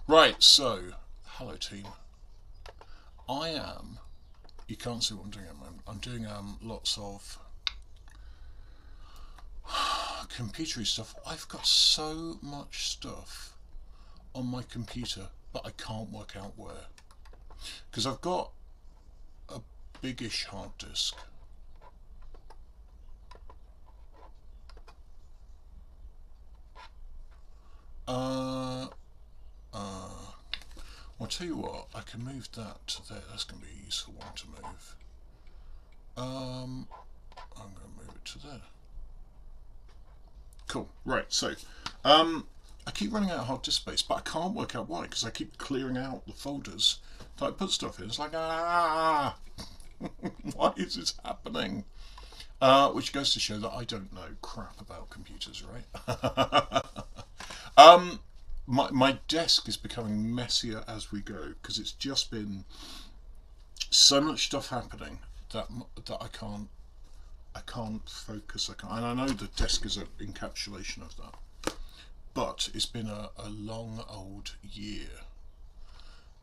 Right, so, hello team. I am, you can't see what I'm doing at the moment, I'm doing lots of computery stuff. I've got so much stuff on my computer, but I can't work out where. Because I've got a biggish hard disk. I'll tell you what, I can move that to there. That's going to be a useful one to move. I'm going to move it to there. Cool. Right, so I keep running out of hard disk space, but I can't work out why, because I keep clearing out the folders that I put stuff in. It's like, why is this happening? Which goes to show that I don't know crap about computers, right? My desk is becoming messier as we go because it's just been so much stuff happening that I can't focus. And I know the desk is an encapsulation of that, but it's been a long old year.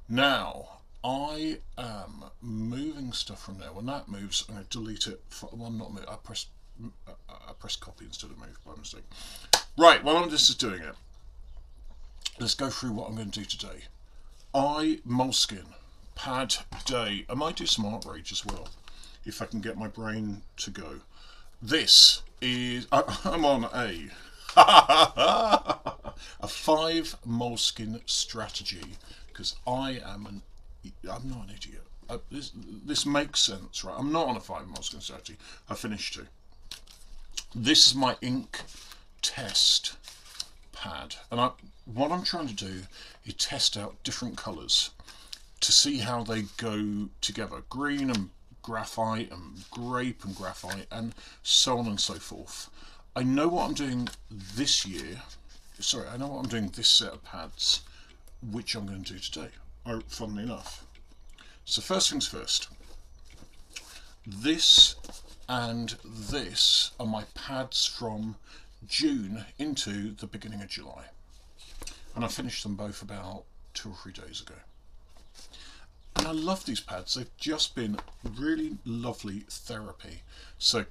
Now I am moving stuff from there. When that moves, I'm going to delete it. Well, not move. I press copy instead of move by mistake. Right, while I'm just doing it, let's go through what I'm going to do today. Moleskin pad day. I might do some art rage as well if I can get my brain to go. This is I'm on a a 5 Moleskin strategy because I'm not an idiot. This makes sense, right? I'm not on a 5 Moleskin strategy. I finished 2. This is my ink test pad, and what I'm trying to do is test out different colours to see how they go together. Green and graphite and grape and graphite and so on and so forth. I know what I'm doing this year. Sorry, I know what I'm doing this set of pads, which I'm going to do today. Funnily enough. So first things first. This and this are my pads from June into the beginning of July. And I finished them both about 2 or 3 days ago. And I love these pads. They've just been really lovely therapy. So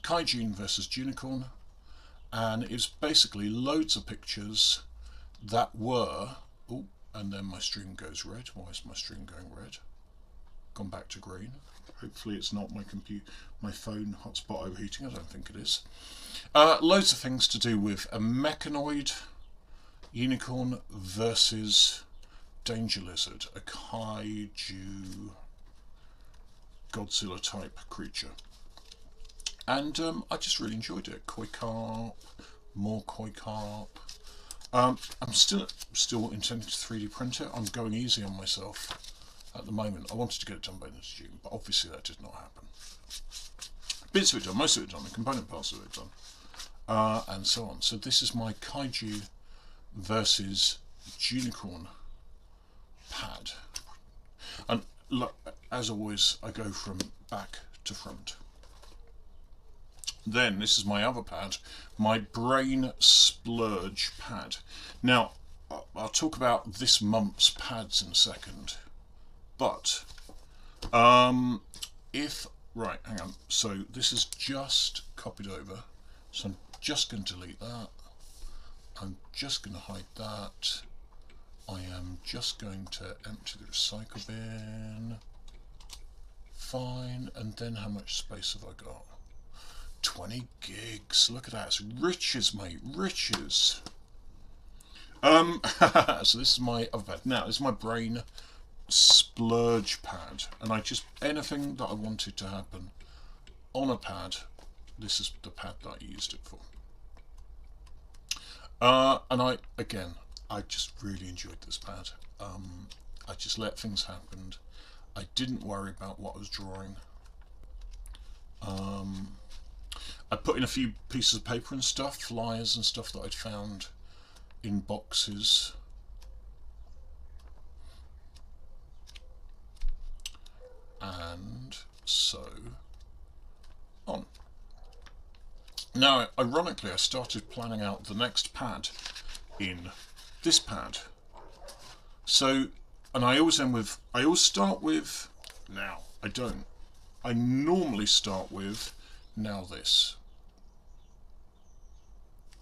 Kai June versus Junicorn, and it's basically loads of pictures that were, oh, and then my stream goes red. Why is my stream going red? Gone back to green. Hopefully it's not my phone hotspot overheating. I don't think it is. Loads of things to do with a mechanoid unicorn versus Danger Lizard, a kaiju Godzilla type creature. And I just really enjoyed it. Koi carp, more koi carp. I'm still intending to 3D print it. I'm going easy on myself at the moment. I wanted to get it done by next June, but obviously that did not happen. Bits of it done, most of it done, the component parts of it done, and so on. So this is my kaiju versus unicorn pad, and look, as always, I go from back to front. Then this is my other pad, my brain splurge pad. Now I'll talk about this month's pads in a second, but right, hang on. So this is just copied over, so I'm just going to delete that. I'm just going to hide that. I am just going to empty the recycle bin. Fine, and then how much space have I got? 20 gigs. Look at that. It's riches, mate. Riches. So this is my other pad. Now, this is my brain splurge pad. And anything that I wanted to happen on a pad, this is the pad that I used it for. And I just really enjoyed this pad. I just let things happen. I didn't worry about what I was drawing. I put in a few pieces of paper and stuff, flyers and stuff that I'd found in boxes. And so on. Now, ironically, I started planning out the next pad in this pad. So, and I always start with now. I don't. I normally start with now this.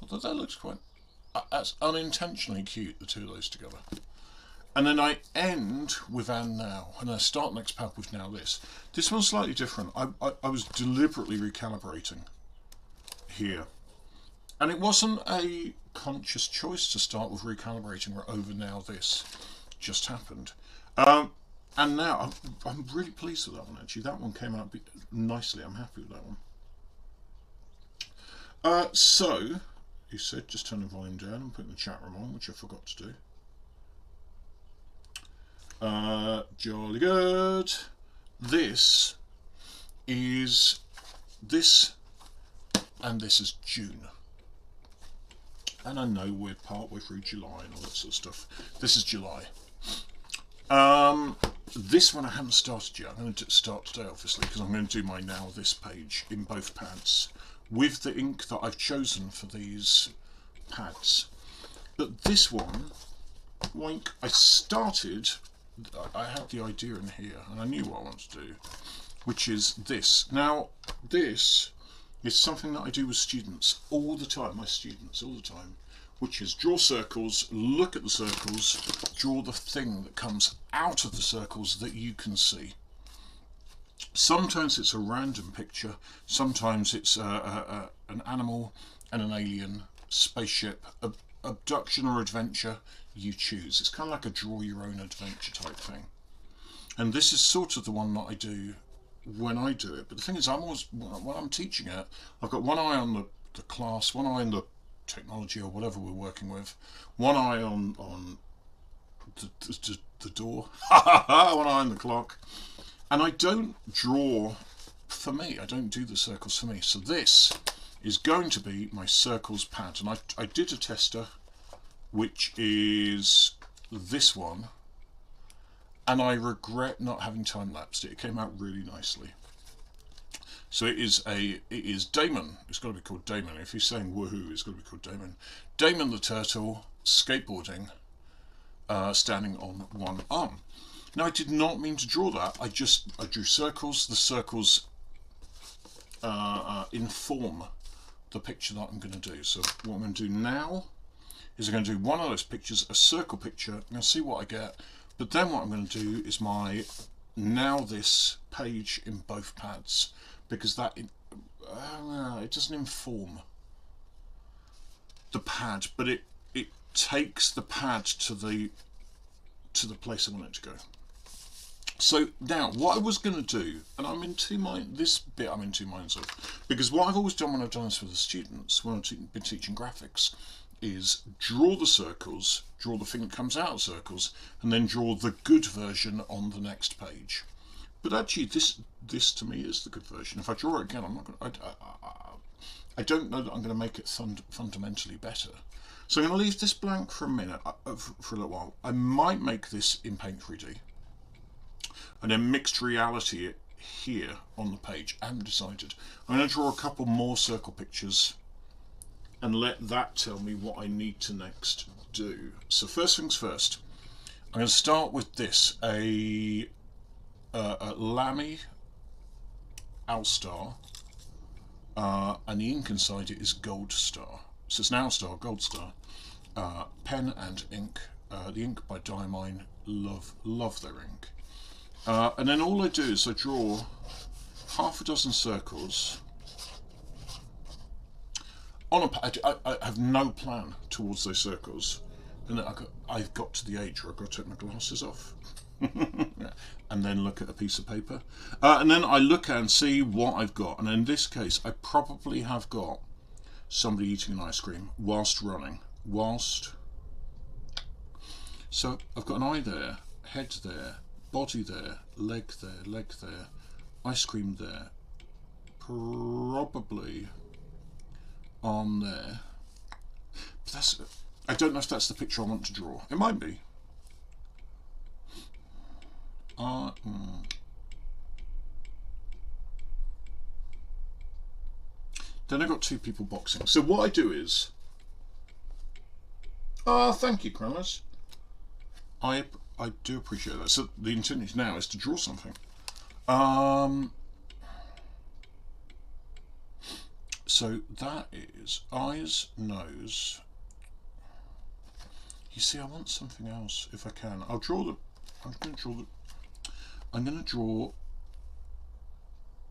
Although that looks quite, that's unintentionally cute, the two of those together. And then I end with and now, and I start the next pad with now this. This one's slightly different. I was deliberately recalibrating here. And it wasn't a conscious choice to start with recalibrating over now this. Just happened. And now I'm really pleased with that one actually. That one came out nicely. I'm happy with that one. So you said just turn the volume down and put the chat room on, which I forgot to do. Jolly good. This is and this is June. And I know we're partway through July and all that sort of stuff. This is July. This one I haven't started yet. I'm going to start today, obviously, because I'm going to do my now this page in both pads with the ink that I've chosen for these pads. But this one, I started. I had the idea in here, and I knew what I wanted to do, which is this. Now, this is something that I do with students all the time. My students all the time. Which is draw circles, look at the circles, draw the thing that comes out of the circles that you can see. Sometimes it's a random picture, sometimes it's an animal, and an alien, spaceship, abduction or adventure, you choose. It's kind of like a draw your own adventure type thing. And this is sort of the one that I do when I do it. But the thing is, I'm always, when I'm teaching it, I've got one eye on the class, one eye on the technology or whatever we're working with, one eye on the door, one eye on the clock, and I don't draw for me. I don't do the circles for me. So this is going to be my circles pad, and I did a tester, which is this one, and I regret not having time-lapsed it. It came out really nicely. So it is Damon. It's got to be called Damon. If he's saying woohoo, it's got to be called Damon. Damon the turtle skateboarding, standing on one arm. Now I did not mean to draw that. I drew circles. The circles inform the picture that I'm going to do. So what I'm going to do now is I'm going to do one of those pictures, a circle picture. I'm going to see what I get. But then what I'm going to do is my now this page in both pads. Because that it doesn't inform the pad, but it takes the pad to the place I want it to go. So now what I was going to do, and I'm in two minds. This bit I'm in two minds of, because what I've always done when I've done this with the students when I've been teaching graphics is draw the circles, draw the thing that comes out of circles, and then draw the good version on the next page. But actually, this to me is the good version. If I draw it again, I'm not going. I don't know that I'm going to make it fundamentally better. So I'm going to leave this blank for a minute, for a little while. I might make this in Paint 3D, and then mixed reality it here on the page. I haven't decided. I'm going to draw a couple more circle pictures, and let that tell me what I need to next do. So first things first, I'm going to start with this, a Lamy Alstar, and the ink inside it is Gold Star. So it's an Alstar, Gold Star, pen and ink. The ink by Diamine, love their ink. And then all I do is I draw half a dozen circles on a pad. I have no plan towards those circles, and then I've got to the age where I've got to take my glasses off. And then look at a piece of paper, and then I look and see what I've got. And in this case, I probably have got somebody eating an ice cream whilst running. So I've got an eye there, head there, body there, leg there, ice cream there, probably arm there. But I don't know if that's the picture I want to draw. It might be. Then I got two people boxing. So what I do is, thank you, Krellis. I do appreciate that. So the intent now is to draw something. So that is eyes, nose. You see, I want something else if I can. I'll draw the. I'm going to draw the. I'm going to draw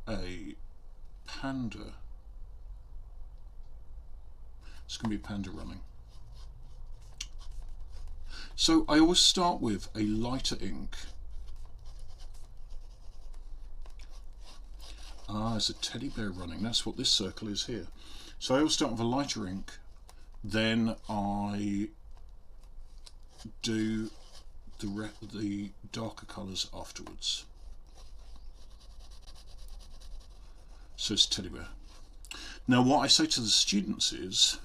a panda. It's going to be a panda running. So I always start with a lighter ink. Ah, it's a teddy bear running. That's what this circle is here. So I always start with a lighter ink, then I do the darker colours afterwards. So it's teddy bear. Now what I say to the students is,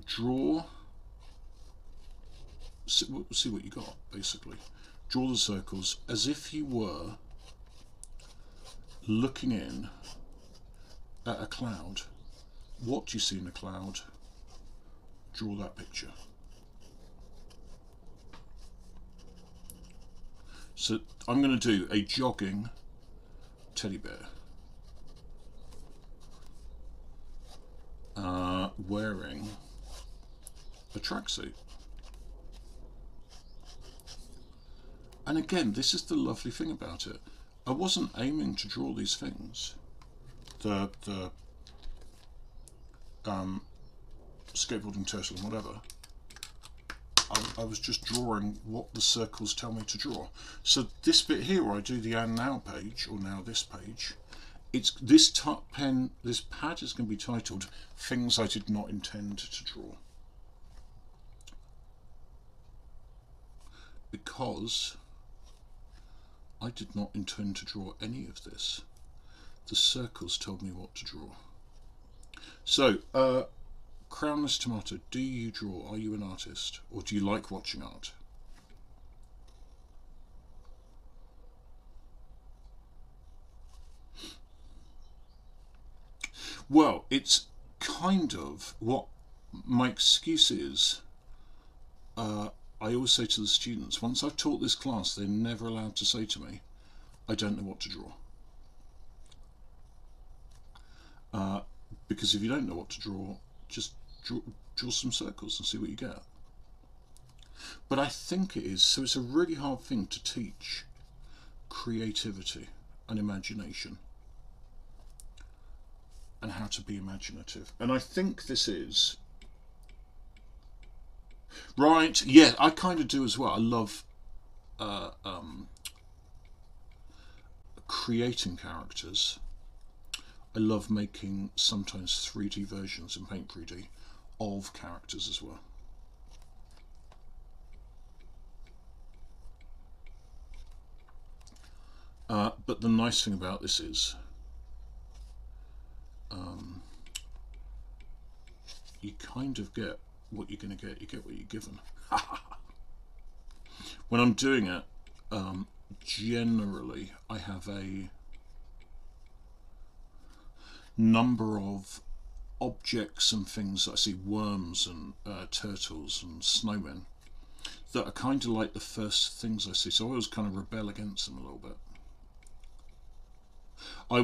draw, see what you got, basically. Draw the circles as if you were looking in at a cloud. What do you see in a cloud? Draw that picture. So I'm going to do a jogging teddy bear wearing a tracksuit. And again, this is the lovely thing about it. I wasn't aiming to draw these things. The skateboarding turtle and whatever. I was just drawing what the circles tell me to draw. So this bit here where I do the and now page, or now this page, it's this pad is going to be titled Things I Did Not Intend to Draw. Because I did not intend to draw any of this. The circles told me what to draw. So, Crownless Tomato, do you draw? Are you an artist? Or do you like watching art? Well, it's kind of what my excuse is. I always say to the students, once I've taught this class, they're never allowed to say to me, I don't know what to draw. Because if you don't know what to draw, just draw some circles and see what you get. But I think it is, so it's a really hard thing to teach creativity and imagination and how to be imaginative. And I think this is right. Yeah, I kind of do as well. I love creating characters. I love making sometimes 3D versions in Paint 3D of characters as well. But the nice thing about this is you kind of get what you're going to get. You get what you're given. When I'm doing it, generally I have a number of objects and things that I see, worms and turtles and snowmen, that are kind of like the first things I see, so I always kind of rebel against them a little bit. I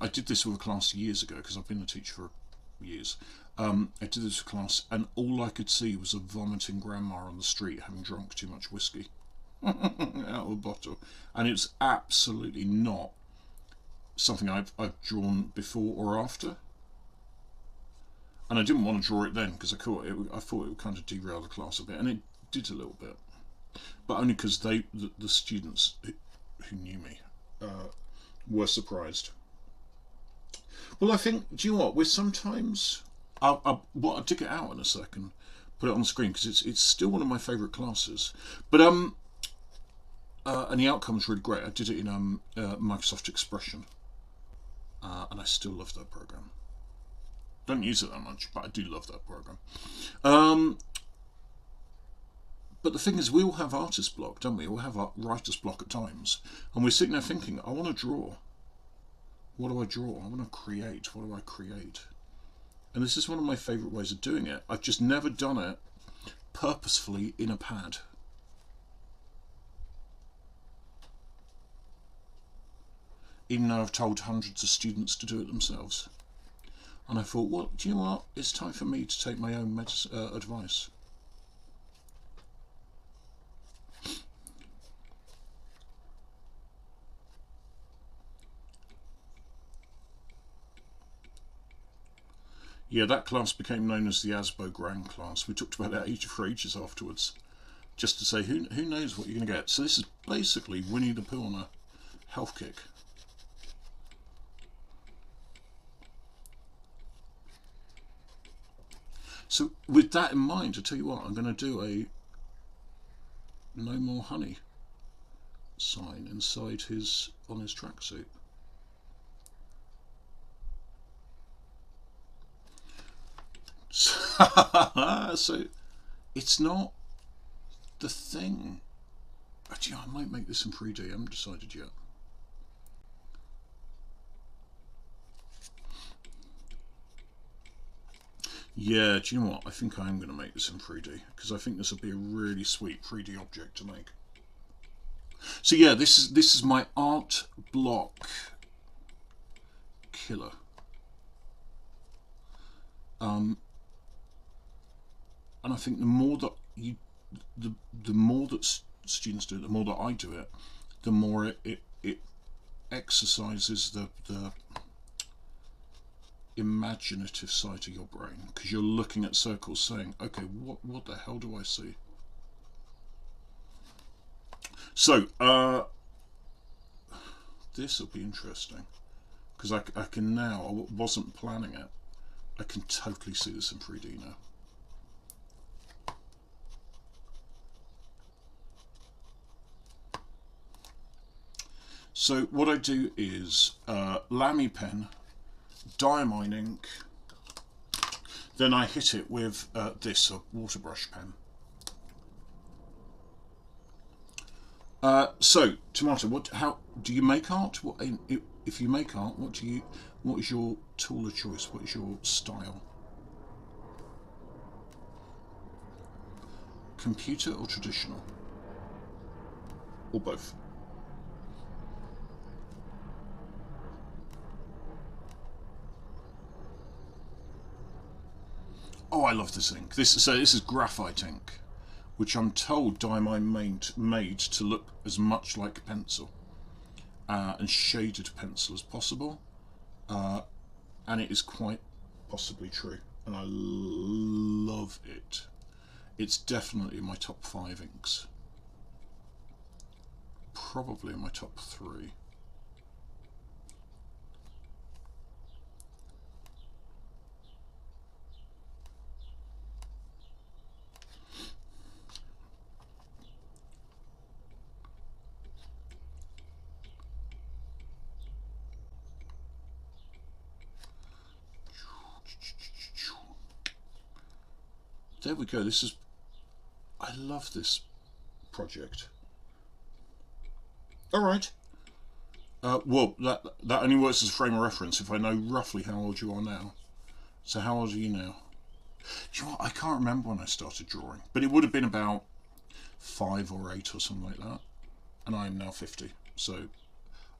did this with a class years ago, because I've been a teacher for years. I did this with a class and all I could see was a vomiting grandma on the street having drunk too much whiskey out of a bottle, and it's absolutely not something I've drawn before or after, and I didn't want to draw it then because I thought it would kind of derail the class a bit, and it did a little bit, but only because the students who knew me were surprised. Well, I think, do you know what, we're sometimes, I'll dig it out in a second, put it on the screen, because it's still one of my favourite classes, but and the outcome's really great. I did it in Microsoft Expression, and I still love that program. Don't use it that much, but I do love that program. But the thing is, we all have artist block, don't we? We all have writer's block at times, and we're sitting there thinking, I want to draw. What do I draw? I want to create. What do I create? And this is one of my favourite ways of doing it. I've just never done it purposefully in a pad. Even though I've told hundreds of students to do it themselves. And I thought, well, do you know what? It's time for me to take my own advice. Yeah, that class became known as the Asbo Grand class. We talked about that for ages afterwards, just to say who knows what you're going to get. So this is basically Winnie the Pooh on a health kick. So with that in mind, I tell you what, I'm going to do a no more honey sign inside on his tracksuit. So it's not the thing. Actually, I might make this in 3D. I haven't decided yet. Yeah, do you know what? I think I am going to make this in 3D because I think this will be a really sweet 3D object to make. So yeah, this is my art block killer. And I think the more that the more that students do it, the more that I do it, the more it exercises the imaginative side of your brain, because you're looking at circles saying, okay, what the hell do I see? So this will be interesting because I can now, I wasn't planning it, I can totally see this in 3D now. So what I do is Lamy pen, diamine ink, then I hit it with this, a water brush pen. So Tomato, how do you make art? If you make art, what is your tool of choice? What is your style? Computer or traditional? Or both? Oh, I love this ink. This is graphite ink, which I'm told diamine made to look as much like pencil and shaded pencil as possible, and it is quite possibly true, and I love it. It's definitely in my top 5 inks, probably in my top 3. There we go. I love this project. All right. Well, that only works as a frame of reference if I know roughly how old you are now. So how old are you now? Do you know what? I can't remember when I started drawing, but it would have been about 5 or 8 or something like that. And I am now 50, so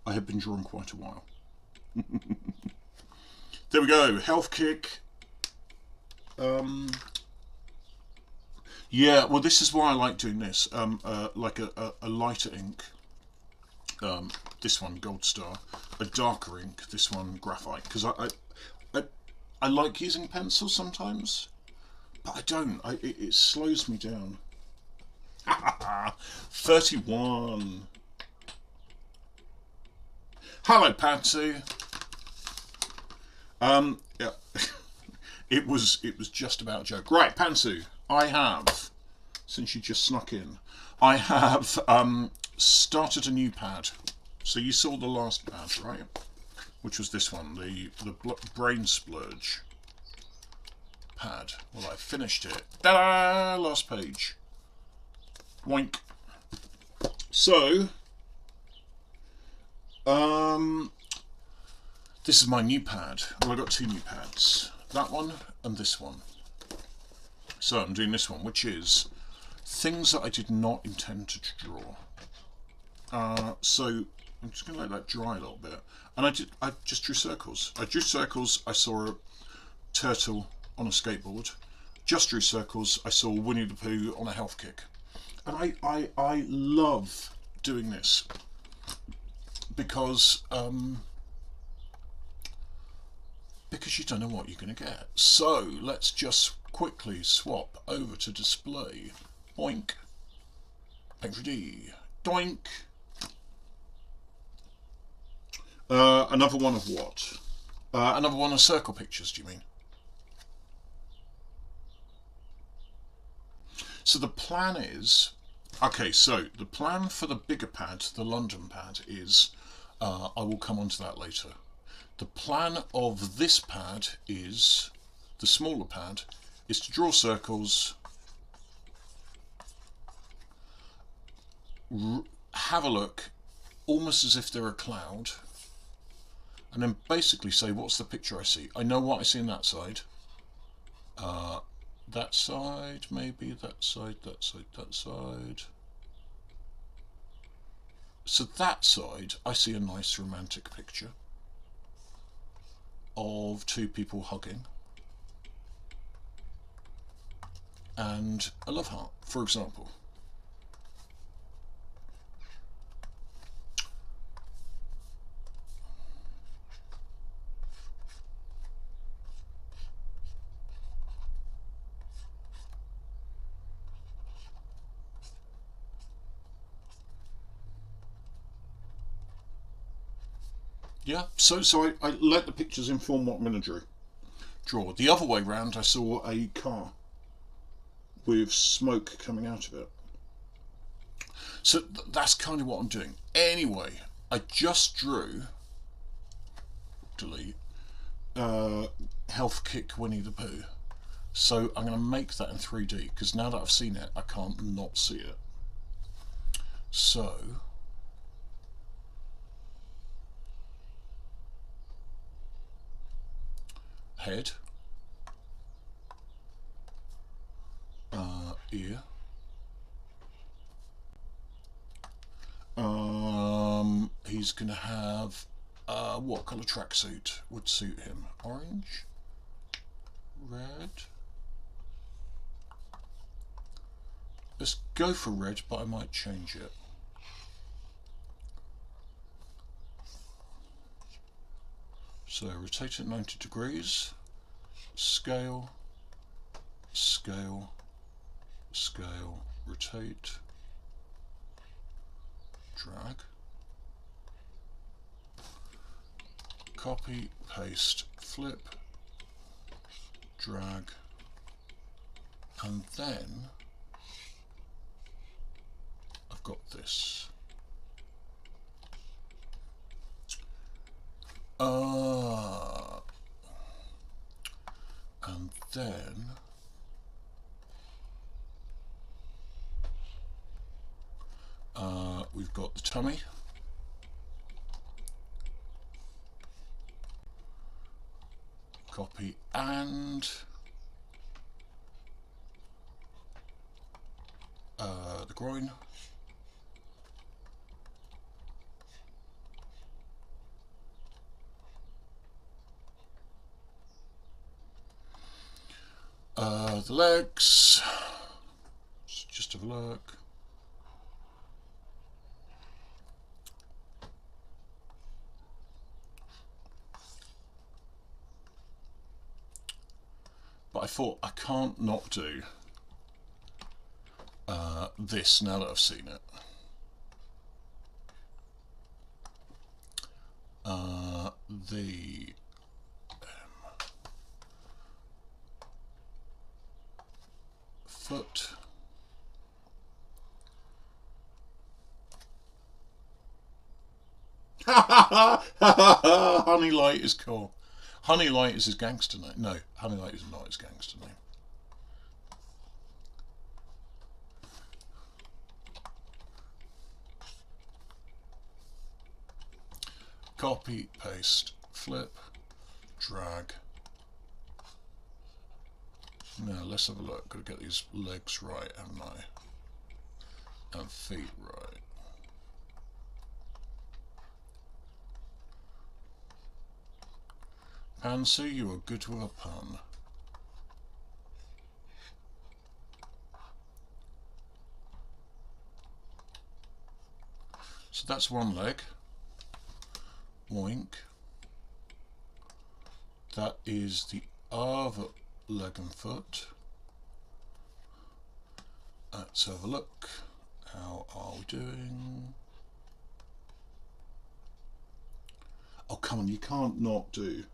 I have been drawing quite a while. There we go. Health kick. Yeah, well, this is why I like doing this. Like a lighter ink. This one, Gold Star. A darker ink. This one, Graphite. Because I like using pencil sometimes, but I don't. It slows me down. 31. Hello, Patsy. Yeah. It was just about a joke. Right, Pantsu, I have, since you just snuck in, I have started a new pad. So you saw the last pad, right? Which was this one, the Brain Splurge pad. Well, I finished it. Ta-da! Last page. Boink. So, this is my new pad. Well, I got 2 new pads. that one and this one. So I'm doing this one, which is things that I did not intend to draw. So I'm just going to let that dry a little bit. And I just drew circles. I drew circles. I saw a turtle on a skateboard. Just drew circles. I saw Winnie the Pooh on a health kick. And I love doing this because you don't know what you're going to get. So let's just quickly swap over to display. Boink. Paint 3D. Doink. Another one of what? Another one of circle pictures, do you mean? So the plan is, okay, so the plan for the bigger pad, the London pad, is, I will come on to that later. The plan of this pad is, the smaller pad, is to draw circles, have a look, almost as if they're a cloud, and then basically say, what's the picture I see? I know what I see on that side. That side, maybe that side, that side, that side. So that side, I see a nice romantic picture of two people hugging and a love heart, for example. Yeah, so I let the pictures inform what I'm going to draw. The other way round, I saw a car with smoke coming out of it. So that's kind of what I'm doing. Anyway, I just drew, delete, health kick Winnie the Pooh. So I'm going to make that in 3D, because now that I've seen it, I can't not see it. So head, ear, he's gonna have what colour tracksuit would suit him? Orange, red. Let's go for red, but I might change it. So rotate it 90 degrees, scale, scale, scale, rotate, drag, copy, paste, flip, drag, and then I've got this. And then we've got the tummy, copy, and the groin, the legs. Let's just have a look. But I thought I can't not do this now that I've seen it. The foot, Honey Light is cool. Honey Light is his gangster name. No, Honey Light is not his gangster name. Copy, paste, flip, drag, Now let's have a look. Got to get these legs right, haven't I? And feet right. Pansy, you are good with a pun. So that's one leg. Oink. That is the other leg and foot. Let's have a look. How are we doing? Oh, come on, you can't not do.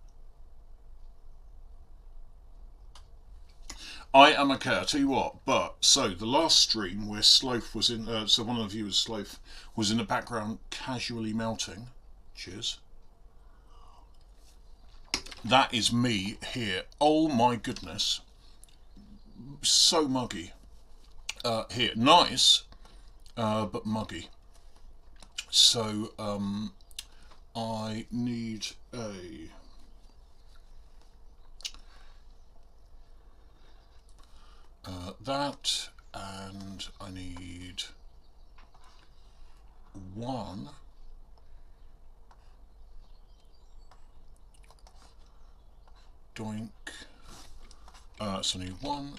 I am okay, I'll tell you what, but, so, the last stream where Sloth was in, so one of the viewers, Sloth, was in the background casually melting. Cheers. That is me here. Oh my goodness. So muggy. Here. Nice, but muggy. So, I need a... that, and I need one doink. So I need 1,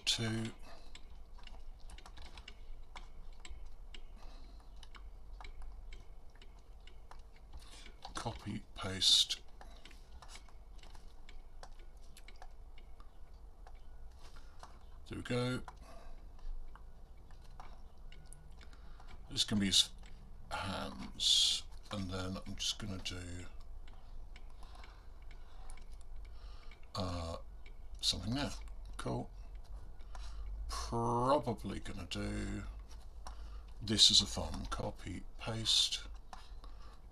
2, copy, paste. There we go. This can be his hands, and then I'm just going to do something there. Cool. Probably going to do this as a thumb. Copy, paste,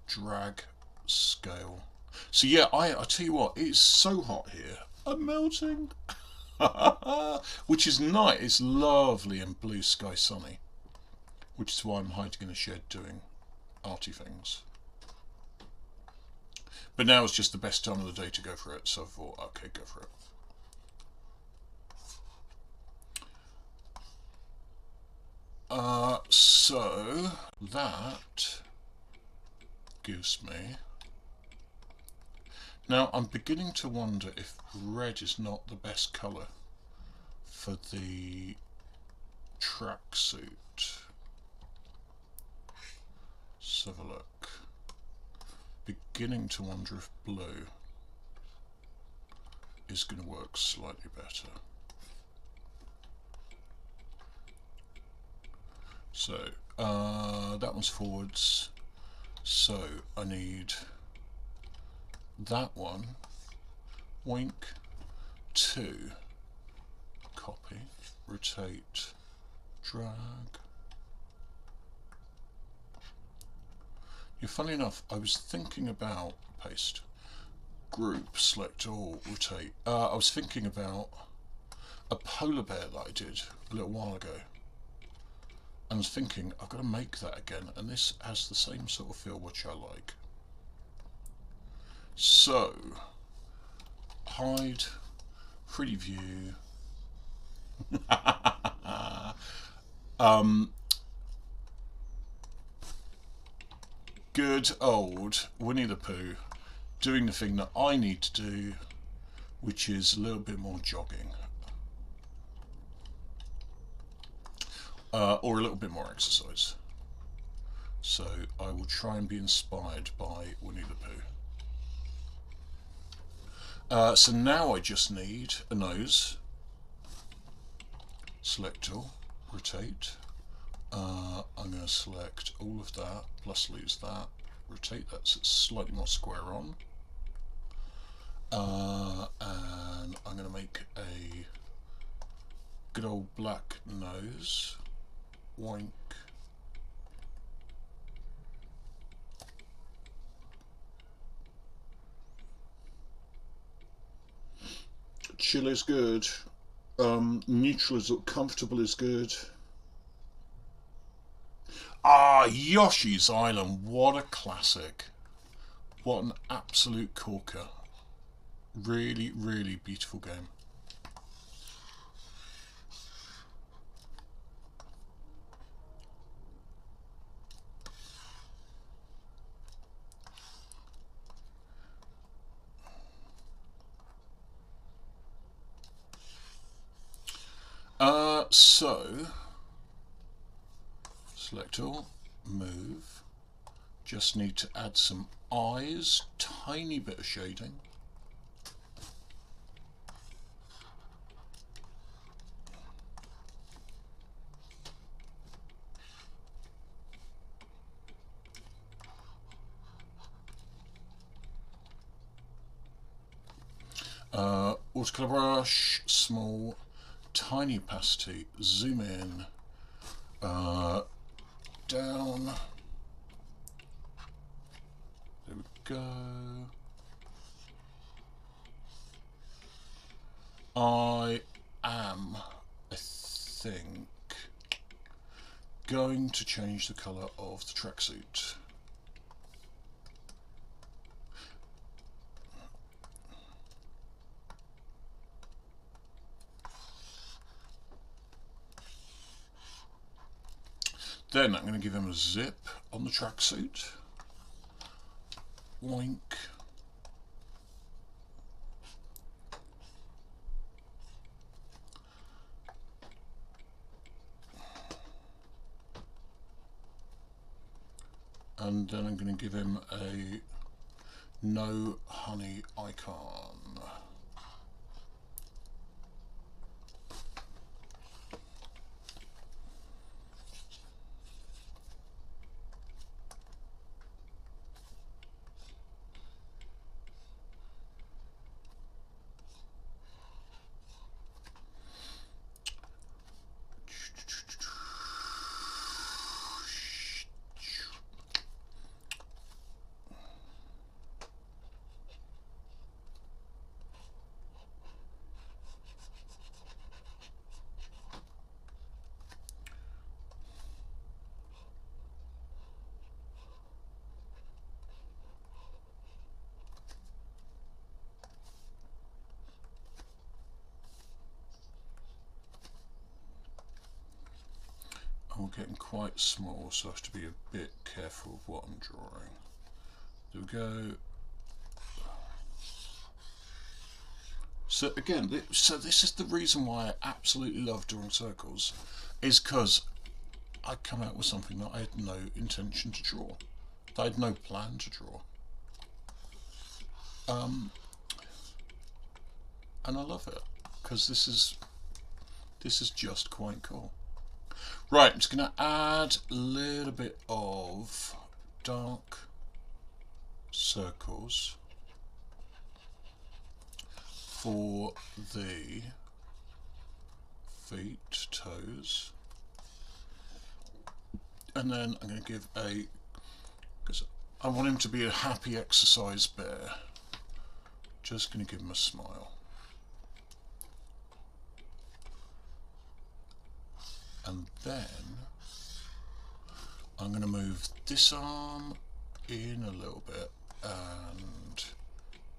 drag, scale. So yeah, I tell you what, it's so hot here. I'm melting. Which is nice. It's lovely and blue sky sunny, which is why I'm hiding in a shed doing arty things. But now is just the best time of the day to go for it, so I thought, okay, go for it. So that gives me... Now I'm beginning to wonder if red is not the best colour for the tracksuit. Let's have a look. Beginning to wonder if blue is going to work slightly better. So that one's forwards, so I need that one, wink, 2, copy, rotate, drag. Yeah, funny enough, I was thinking about, paste, group, select all, rotate. I was thinking about a polar bear that I did a little while ago. I was thinking, I've got to make that again, and this has the same sort of feel which I like. So, hide, pretty view. Good old Winnie the Pooh doing the thing that I need to do, which is a little bit more jogging. Or a little bit more exercise. So I will try and be inspired by Winnie the Pooh. So now I just need a nose. Select all, rotate. I'm going to select all of that, plus lose that, rotate that so it's slightly more square on. And I'm going to make a good old black nose. Wink. Chill is good. Neutral is comfortable is good. Ah, Yoshi's Island. What a classic. What an absolute corker. Really, really beautiful game. So select all, move. Just need to add some eyes, tiny bit of shading. Watercolour brush, small, tiny opacity, zoom in, down, there we go. I am, I think, going to change the colour of the tracksuit. Then I'm going to give him a zip on the tracksuit. Oink. And then I'm going to give him a no honey icon. I'm getting quite small, so I have to be a bit careful of what I'm drawing. There we go. So again, so this is the reason why I absolutely love drawing circles, is because I come out with something that I had no intention to draw, that I had no plan to draw. And I love it, because this is just quite cool. Right, I'm just going to add a little bit of dark circles for the feet, toes, and then I'm going to give because I want him to be a happy exercise bear, just going to give him a smile. And then I'm going to move this arm in a little bit and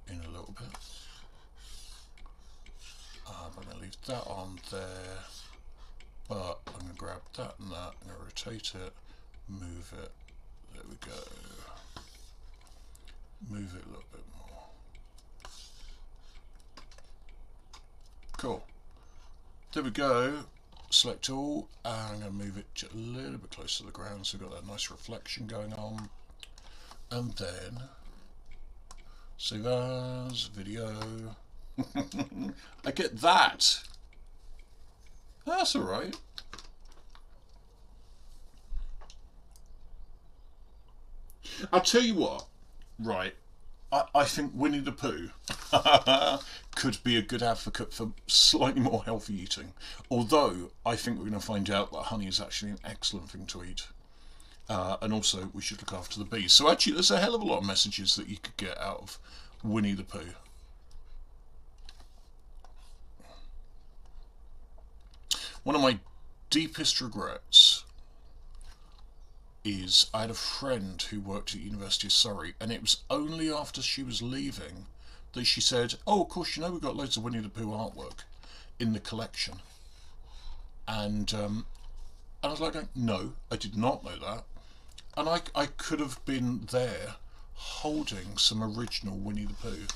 in a little bit. I'm going to leave that on there, but I'm going to grab that and that, I'm going to rotate it, move it, there we go. Move it a little bit more. Cool. There we go. Select all, and I'm going to move it a little bit closer to the ground so we've got that nice reflection going on. And then save as video. I get that. That's alright. I'll tell you what, right, I think Winnie the Pooh could be a good advocate for slightly more healthy eating. Although I think we're going to find out that honey is actually an excellent thing to eat. And also we should look after the bees. So actually there's a hell of a lot of messages that you could get out of Winnie the Pooh. One of my deepest regrets is I had a friend who worked at University of Surrey, and it was only after she was leaving that she said, oh, of course, you know, we've got loads of Winnie the Pooh artwork in the collection. And I was like, no, I did not know that. And I could have been there holding some original Winnie the Pooh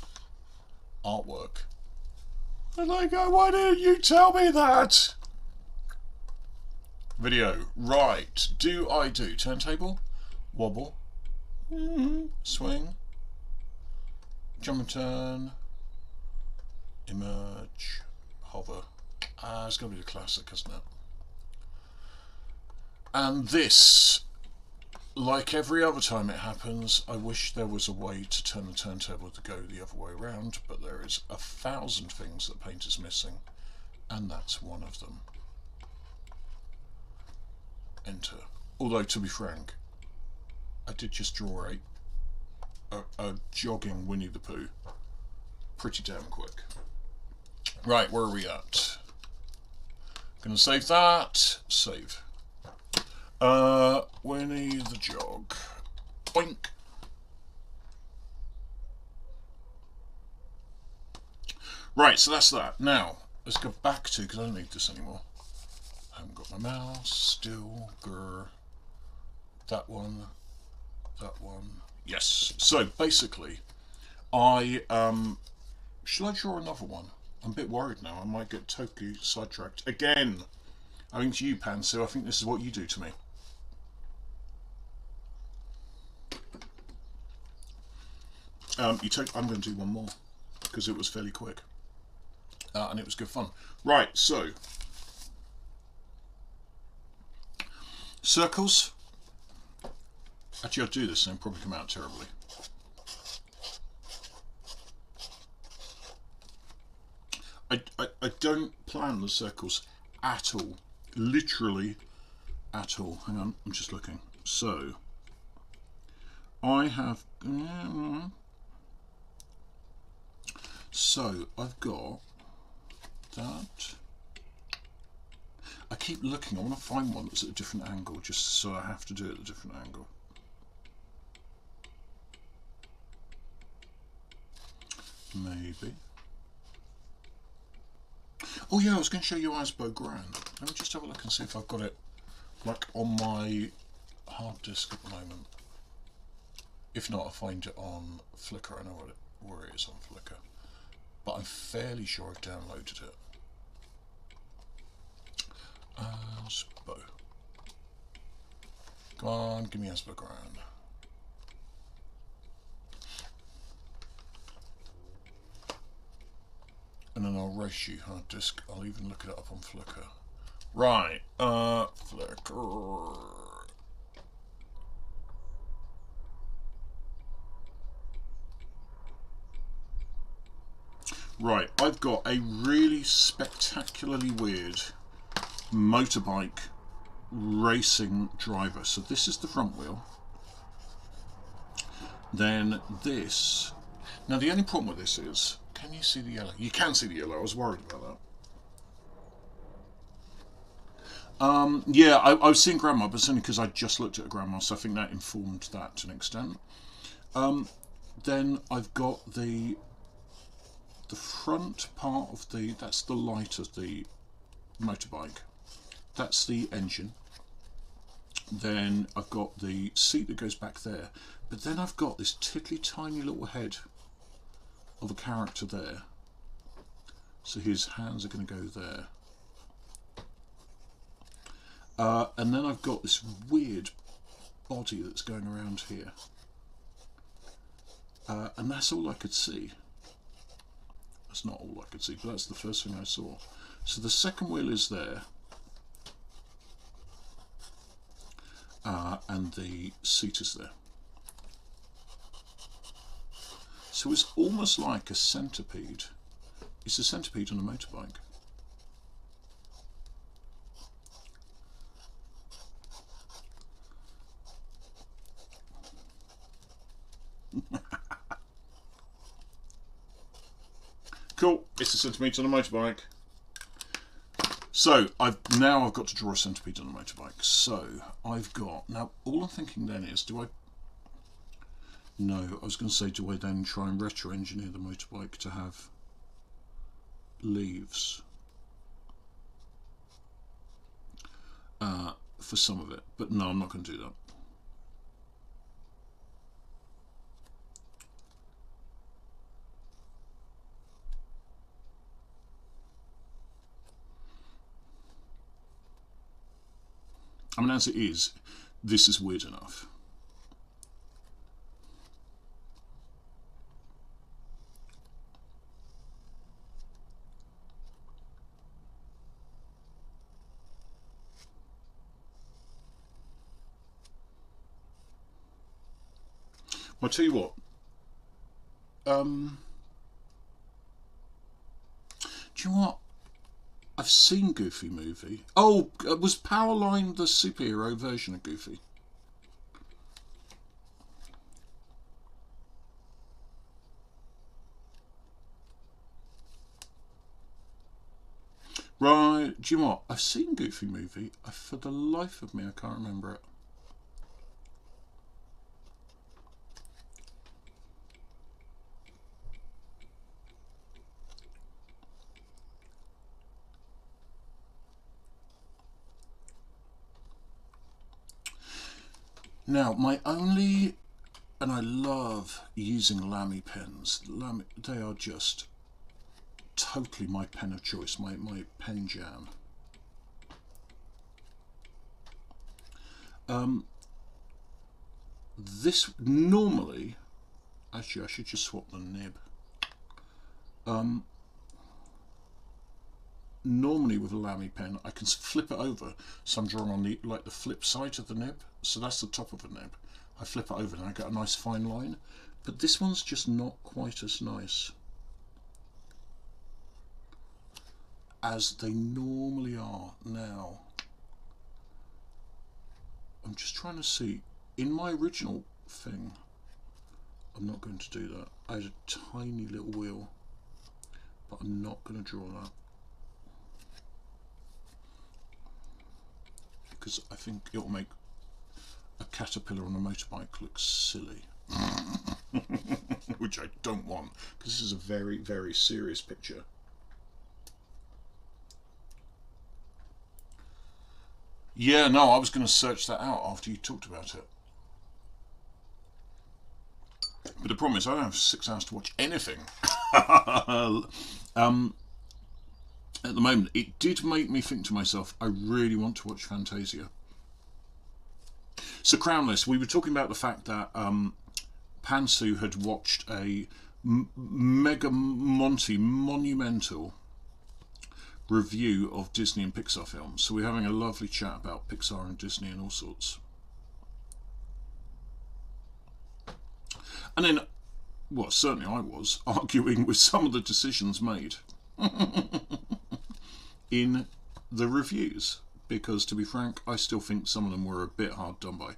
artwork. And I go, why didn't you tell me that? video. Right, do I do turntable, wobble, swing, jump and turn, emerge, hover. It's going to be the classic, isn't it? And this, like every other time it happens, I wish there was a way to turn the turntable to go the other way around, but there is 1,000 things that paint is missing, and that's one of them. Enter. Although, to be frank, I did just draw a jogging Winnie the Pooh pretty damn quick. Right, where are we at? Gonna save that. Save. Winnie the Jog. Boink. Right, so that's that. Now, let's go back to, because I don't need this anymore. I haven't got my mouse. Still, grr. That one. That one. Yes. So, basically, shall I draw another one? I'm a bit worried now. I might get totally sidetracked. Again! I mean, to you, Pantsu, I think this is what you do to me. I'm going to do one more because it was fairly quick and it was good fun. Right, so circles. Actually, I'll do this and it'll probably come out terribly. I don't plan the circles at all, literally at all. Hang on, I'm just looking. So I have. So I've got that. I keep looking. I want to find one that's at a different angle, just so I have to do it at a different angle. Maybe. Oh yeah, I was going to show you Asbo Grand. Let me just have a look and see if I've got it like on my hard disk at the moment. If not, I'll find it on Flickr. I know where it is on Flickr. But I'm fairly sure I've downloaded it. Asbo. Come on, give me Asbo Grand. And then I'll race you hard disk. I'll even look it up on Flickr. Right, Flickr. Right, I've got a really spectacularly weird motorbike racing driver. So this is the front wheel. Then this. Now the only problem with this is, can you see the yellow? You can see the yellow. I was worried about that. Yeah, I was seeing grandma, but it's only because I just looked at grandma, so I think that informed that to an extent. Then I've got the front part of that's the light of the motorbike. That's the engine. Then I've got the seat that goes back there. But then I've got this tiddly tiny little head of a character there. So his hands are going to go there. And then I've got this weird body that's going around here. And that's all I could see. That's not all I could see, but that's the first thing I saw. So the second wheel is there. And the seat is there. So it's almost like a centipede. It's a centipede on a motorbike. Cool, it's a centipede on a motorbike. So I've got to draw a centipede on a motorbike. So I've got, now all I'm thinking then is, no, I was going to say, do I then try and retro-engineer the motorbike to have leaves for some of it? But no, I'm not going to do that. I mean, as it is, this is weird enough. I'll tell you what. Do you know what? I've seen Goofy movie. Oh, was Powerline the superhero version of Goofy? Right. Do you know what? I've seen Goofy movie. For the life of me, I can't remember it. Now, my only, and I love using Lamy pens. They are just totally my pen of choice, my pen jam. This normally, actually I should just swap the nib. Normally with a Lamy pen I can flip it over, so I'm drawing on the flip side of the nib, so that's the top of the nib. I flip it over and I get a nice fine line, but this one's just not quite as nice as they normally are. Now I'm just trying to see, in my original thing I'm not going to do that. I had a tiny little wheel, but I'm not going to draw that because I think it'll make a caterpillar on a motorbike look silly. Which I don't want, because this is a very, very serious picture. Yeah, no, I was going to search that out after you talked about it. But the problem is I don't have 6 hours to watch anything. At the moment, it did make me think to myself, I really want to watch Fantasia. So Crownless, we were talking about the fact that Pantsu had watched a mega monumental review of Disney and Pixar films. So we're having a lovely chat about Pixar and Disney and all sorts. And then, well, certainly I was arguing with some of the decisions made in the reviews, because to be frank, I still think some of them were a bit hard done by.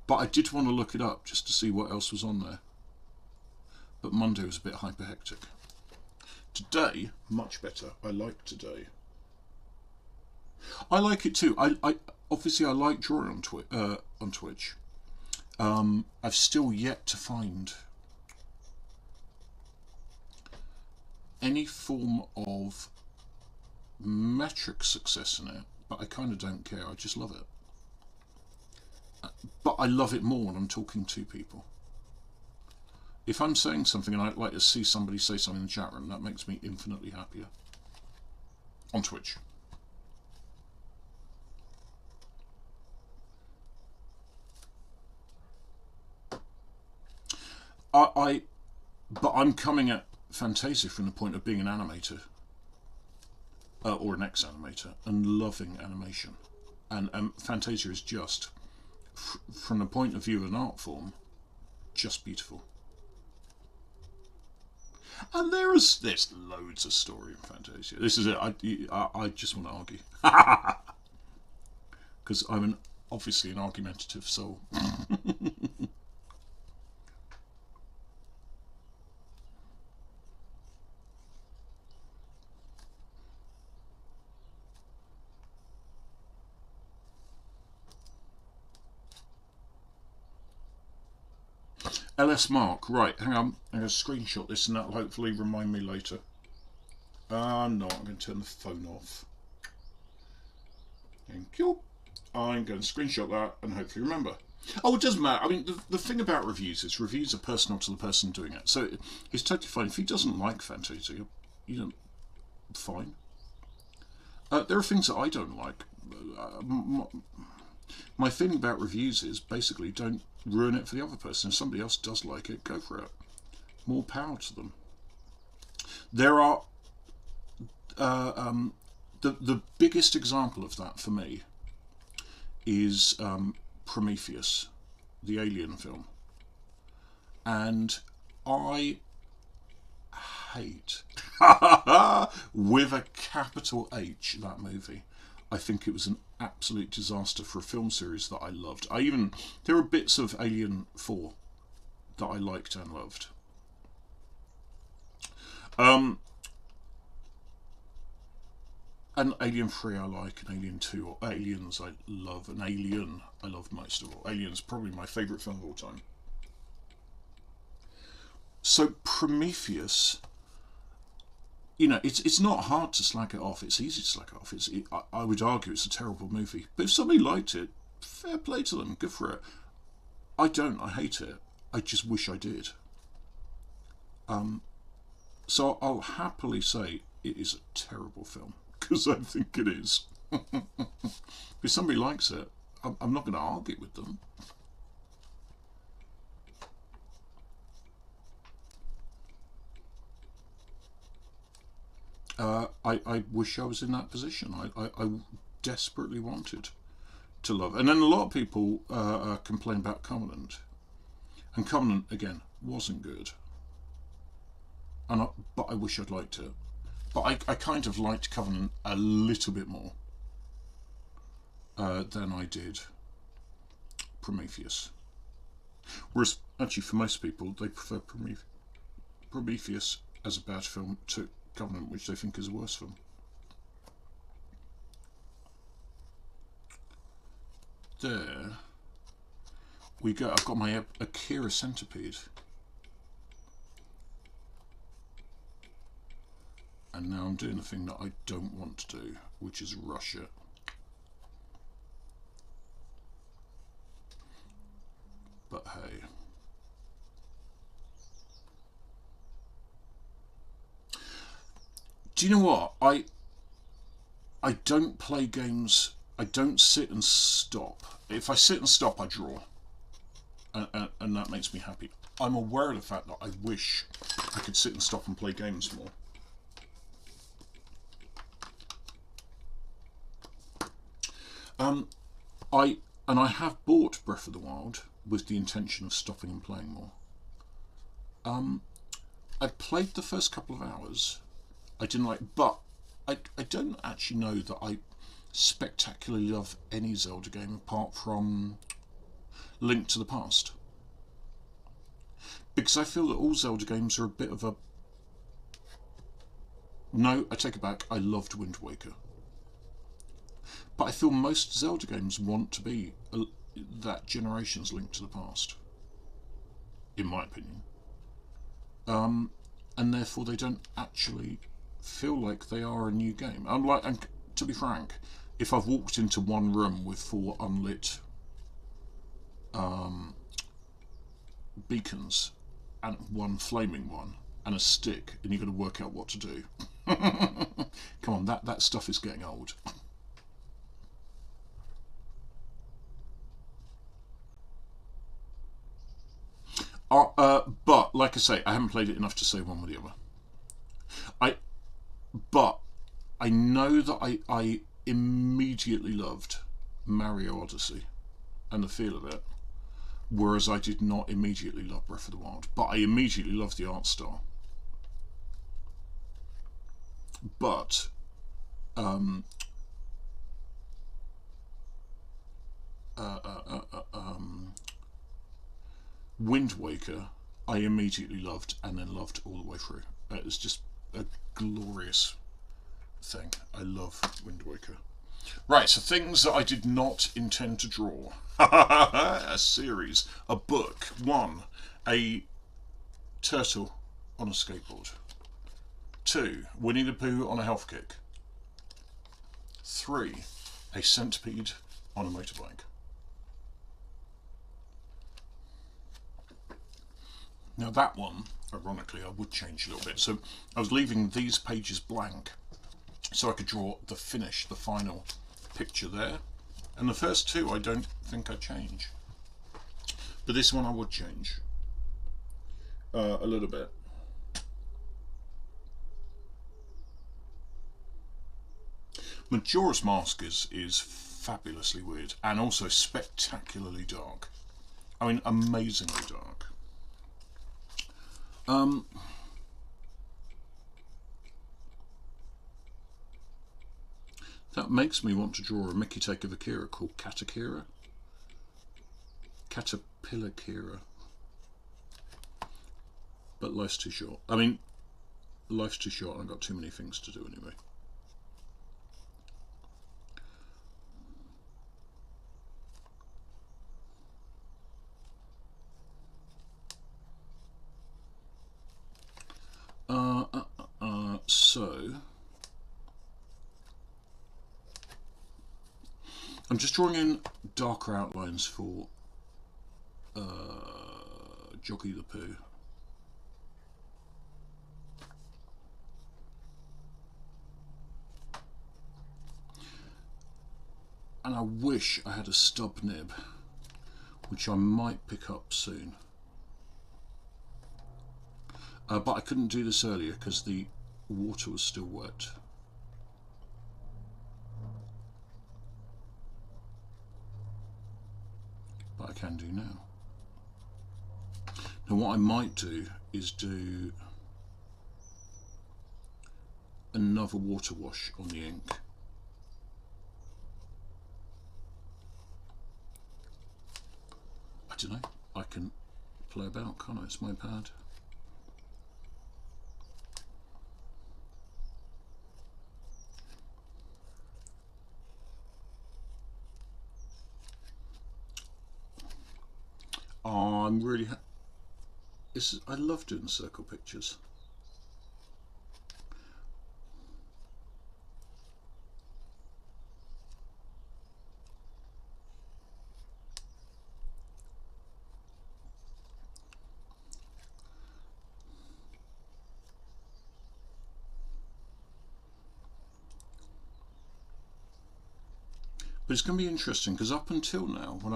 But I did want to look it up just to see what else was on there. But Monday was a bit hyper hectic. Today, much better. I like today. I like it too. I obviously I like drawing on Twitch. I've still yet to find any form of metric success in it, but I kind of don't care. I just love it. But I love it more when I'm talking to people. If I'm saying something and I'd like to see somebody say something in the chat room, that makes me infinitely happier. On Twitch. But I'm coming at Fantasia from the point of being an animator, or an ex-animator, and loving animation. And Fantasia is just, from the point of view of an art form, just beautiful. And there's loads of story in Fantasia. This is it. I just want to argue, because I'm obviously an argumentative soul. LS Mark, right, hang on, I'm going to screenshot this and that'll hopefully remind me later. No, I'm going to turn the phone off. Thank you. I'm going to screenshot that and hopefully remember. Oh, it doesn't matter. I mean, the thing about reviews is reviews are personal to the person doing it. So it's totally fine. If he doesn't like Fantasia, you don't, fine. There are things that I don't like. My feeling about reviews is basically don't ruin it for the other person. If somebody else does like it, go for it. More power to them. There are the biggest example of that for me is Prometheus, the Alien film, and I hate with a capital H that movie. I think it was an absolute disaster for a film series that I loved. There are bits of Alien 4 that I liked and loved. And Alien 3 I like, and Alien 2, or Aliens I love, and Alien I love most of all. Alien's probably my favourite film of all time. So Prometheus, you know, it's not hard to slag it off. It's easy to slag it off. I would argue it's a terrible movie. But if somebody liked it, fair play to them. Good for it. I don't. I hate it. I just wish I did. So I'll happily say it is a terrible film, because I think it is. If somebody likes it, I'm not going to argue with them. I wish I was in that position. I desperately wanted to love. And then a lot of people complain about Covenant. And Covenant, again, wasn't good. But I wish I'd liked it. But I kind of liked Covenant a little bit more than I did Prometheus. Whereas, actually, for most people, they prefer Prometheus as a bad film to Covenant, which they think is a worse film. There we go. I've got my Akira centipede. And now I'm doing the thing that I don't want to do, which is rush it. But hey. Do you know what? I don't play games. I don't sit and stop. If I sit and stop, I draw. And that makes me happy. I'm aware of the fact that I wish I could sit and stop and play games more. I have bought Breath of the Wild with the intention of stopping and playing more. I played the first couple of hours. I didn't like, but I don't actually know that I spectacularly love any Zelda game apart from Link to the Past. Because I feel that all Zelda games are a bit of a... No, I take it back, I loved Wind Waker. But I feel most Zelda games want to be that generation's Link to the Past, in my opinion. And therefore they don't actually feel like they are a new game. And to be frank, if I've walked into one room with 4 unlit beacons and 1 flaming one and a stick, and you've got to work out what to do. Come on, that stuff is getting old. But like I say, I haven't played it enough to say one or the other. But I know that I immediately loved Mario Odyssey and the feel of it, whereas I did not immediately love Breath of the Wild. But I immediately loved the art style. But Wind Waker I immediately loved, and then loved all the way through. It was just a glorious thing. I love Wind Waker. Right, so things that I did not intend to draw. A series, a book. 1, a turtle on a skateboard. 2, Winnie the Pooh on a health kick. 3, a centipede on a motorbike. Now that one, ironically, I would change a little bit. So I was leaving these pages blank so I could draw the finish, the final picture there. And the first two I don't think I change, but this one I would change a little bit. Majora's Mask is fabulously weird and also spectacularly dark. I mean, amazingly dark. That makes me want to draw a Mickey take of Akira called Caterpillar Kira. But life's too short. I mean, life's too short and I've got too many things to do anyway. So I'm just drawing in darker outlines for Joggy the Poo. And I wish I had a stub nib, which I might pick up soon. But I couldn't do this earlier because the water was still wet. But I can do now. Now what I might do is do another water wash on the ink. I don't know, I can play about, can't I? It's my pad. Oh, I'm really I love doing circle pictures. But it's going to be interesting because up until now, when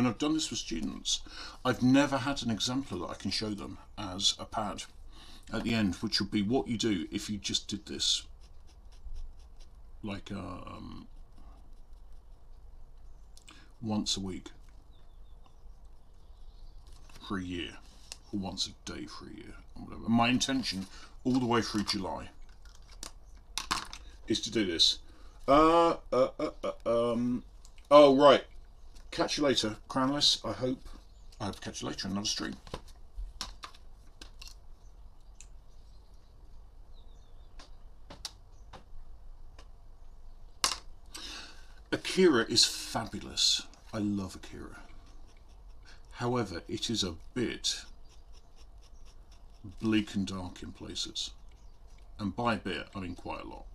I've done this with students, I've never had an exemplar that I can show them as a pad at the end, which would be what you do if you just did this like once a week for a year, or once a day for a year, or whatever. My intention all the way through July is to do this. Oh right, catch you later, Crownless. I hope to catch you later in another stream. Akira is fabulous. I love Akira. However, it is a bit bleak and dark in places, and by a bit I mean quite a lot.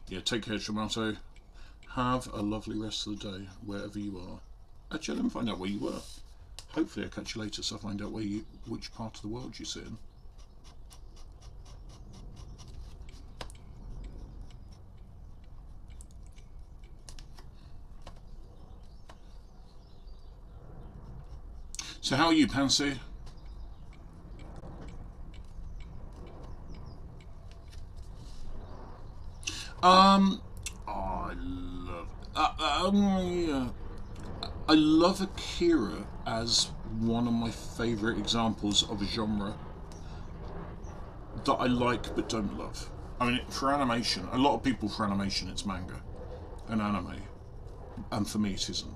Yeah, take care, Tomato. Have a lovely rest of the day, wherever you are. Actually, let me find out where you were. Hopefully I'll catch you later, so I'll find out which part of the world you sit in. So how are you, Pansy? I love Akira as one of my favourite examples of a genre that I like but don't love. I mean, for animation, a lot of people for animation it's manga and anime, and for me it isn't.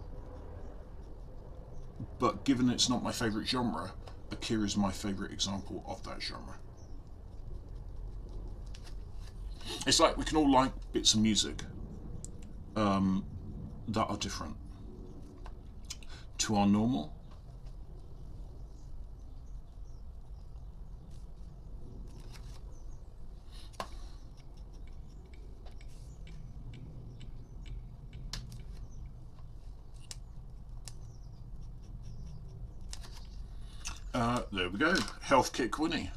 But given it's not my favourite genre, Akira is my favourite example of that genre. It's like we can all like bits of music that are different to our normal. There we go. Health kick Winnie.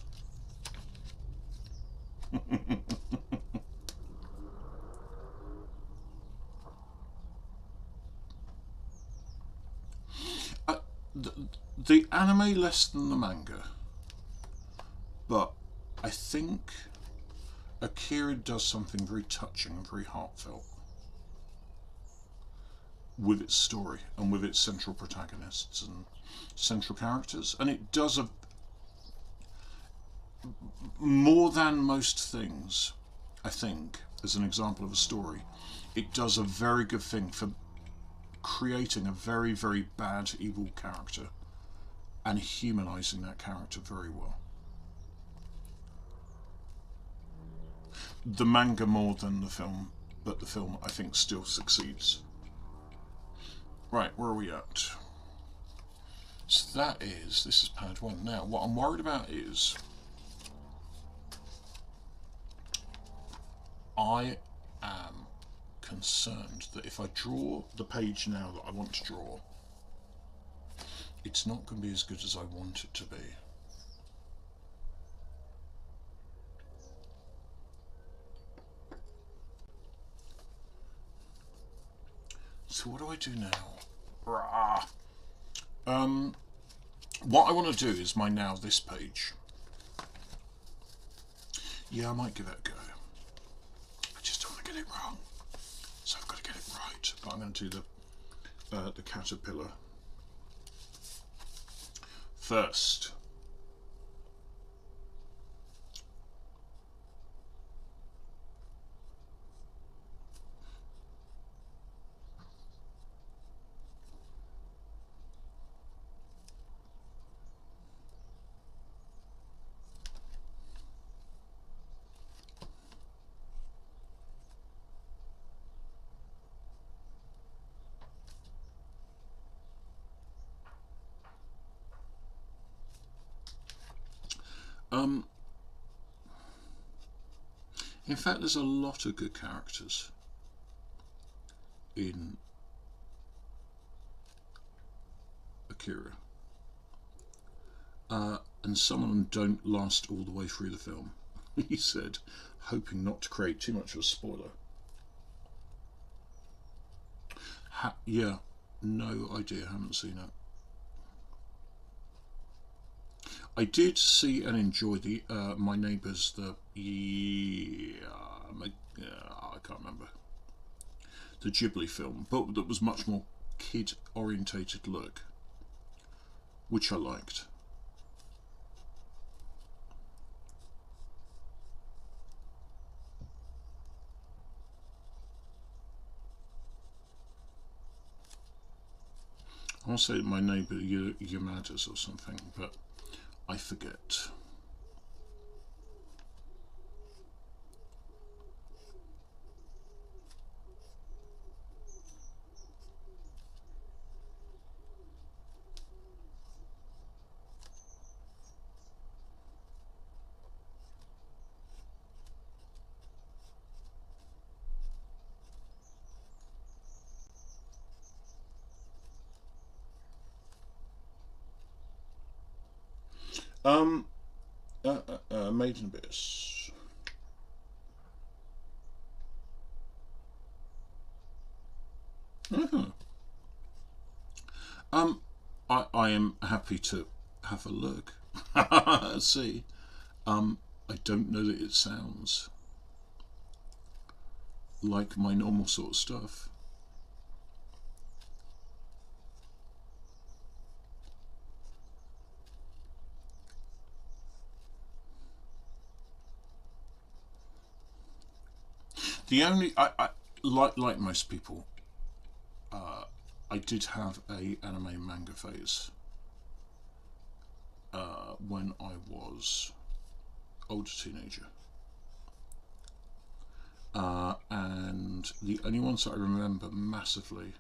The anime less than the manga, but I think Akira does something very touching and very heartfelt with its story and with its central protagonists and central characters, and it does a more than most things, I think, as an example of a story, it does a very good thing for creating a very, very bad, evil character and humanising that character very well. The manga more than the film, but the film, I think, still succeeds. Right, where are we at? So this is pad 1. Now, what I'm worried about is I am concerned that if I draw the page now that I want to draw, it's not going to be as good as I want it to be. So what do I do now? What I want to do is my now this page. Yeah, I might give it a go. I just don't want to get it wrong. So I've got to get it right. But I'm going to do the caterpillar first. In fact, there's a lot of good characters in Akira. And some of them don't last all the way through the film, he said, hoping not to create too much of a spoiler. Yeah, no idea, haven't seen it. I did see and enjoy the My Neighbours, I can't remember, the Ghibli film, but that was much more kid-orientated look, which I liked. I want to say My Neighbour Yamada's or something, but I forget. Maiden Abyss. I am happy to have a look. See, I don't know that it sounds like my normal sort of stuff. The only, I like most people, I did have a anime manga phase when I was older teenager, and the only ones that I remember massively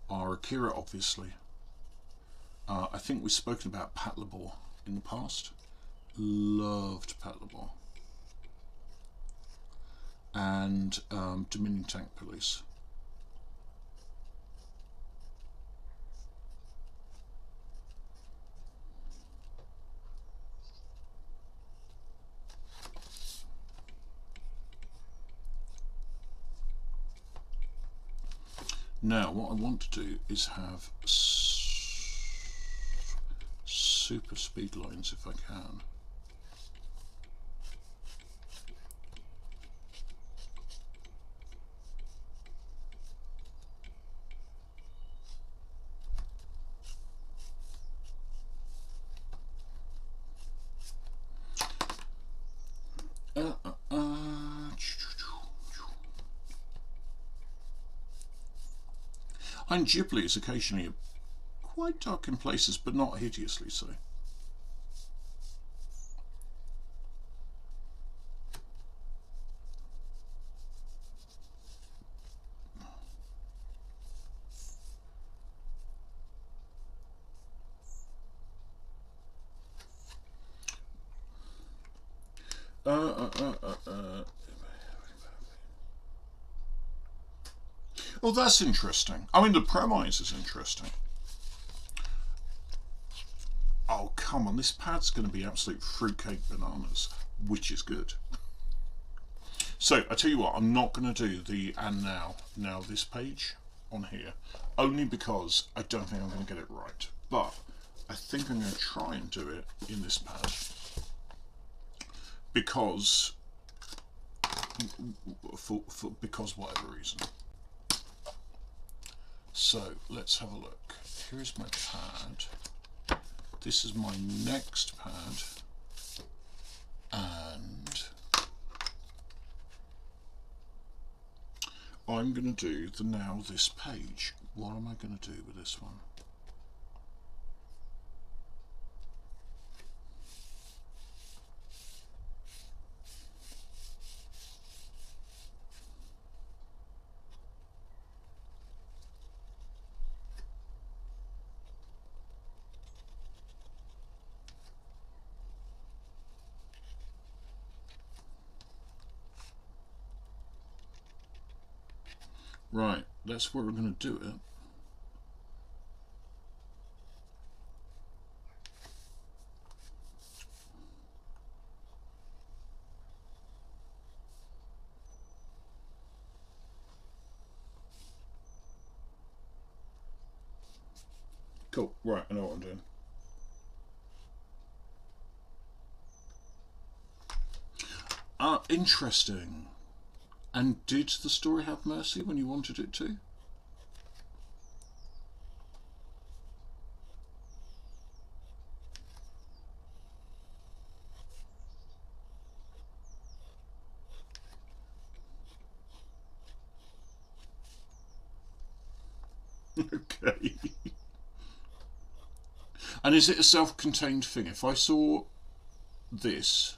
are Akira, obviously. I think we've spoken about Patlabor in the past. Loved Patlabor. And Dominion Tank Police. Now what I want to do is have super speed lines if I can. And Ghibli is occasionally quite dark in places, but not hideously so. Oh, that's interesting. I mean, the premise is interesting. Oh, come on, this pad's going to be absolute fruitcake bananas, which is good. So, I tell you what, I'm not going to do the and now this page on here, only because I don't think I'm going to get it right. But I think I'm going to try and do it in this pad, because because whatever reason. So let's have a look. Here's my pad. This is my next pad, and I'm going to do the now this page. What am I going to do with this one? Right, that's where we're going to do it. Cool, right, I know what I'm doing. Interesting. And did the story have mercy when you wanted it to? Okay. And is it a self-contained thing? If I saw this,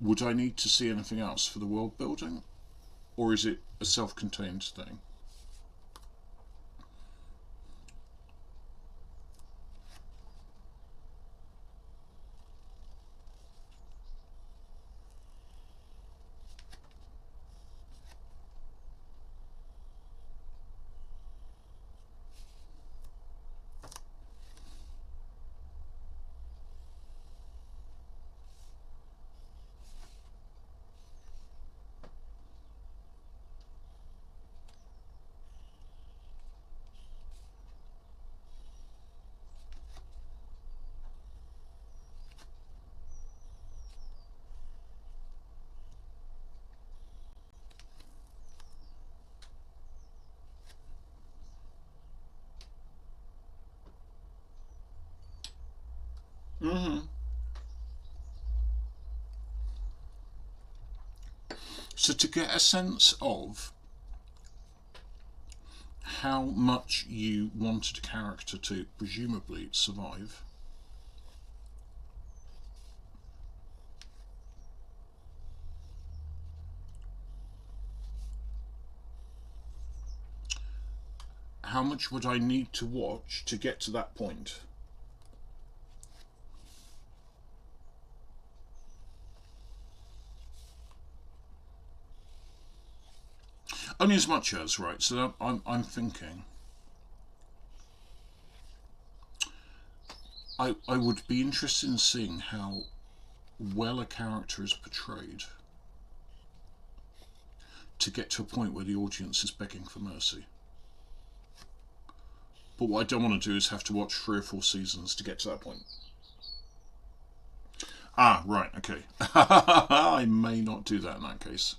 would I need to see anything else for the world building? Or is it a self-contained thing? So to get a sense of how much you wanted a character to presumably survive, how much would I need to watch to get to that point? Only as much as, right, so I'm thinking I would be interested in seeing how well a character is portrayed to get to a point where the audience is begging for mercy. But what I don't want to do is have to watch 3 or 4 seasons to get to that point. Ah, right, okay. I may not do that in that case.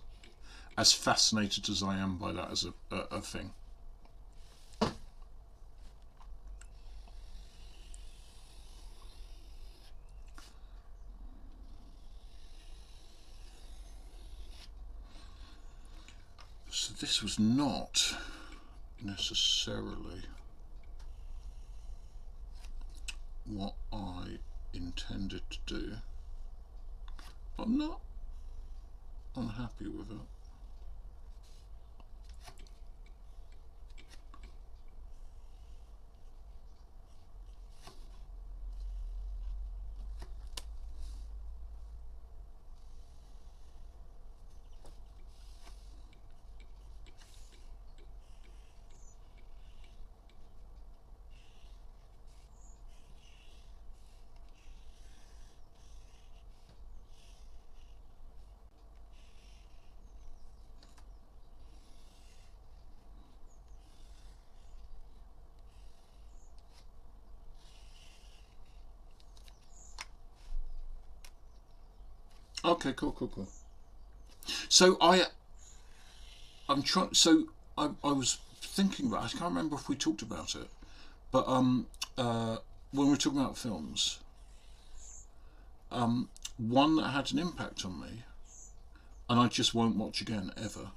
As fascinated as I am by that as a thing. So this was not necessarily what I intended to do. I'm not unhappy with it. Okay, cool. So I'm trying. So I was thinking about. I can't remember if we talked about it, but when we were talking about films, one that had an impact on me, and I just won't watch again ever,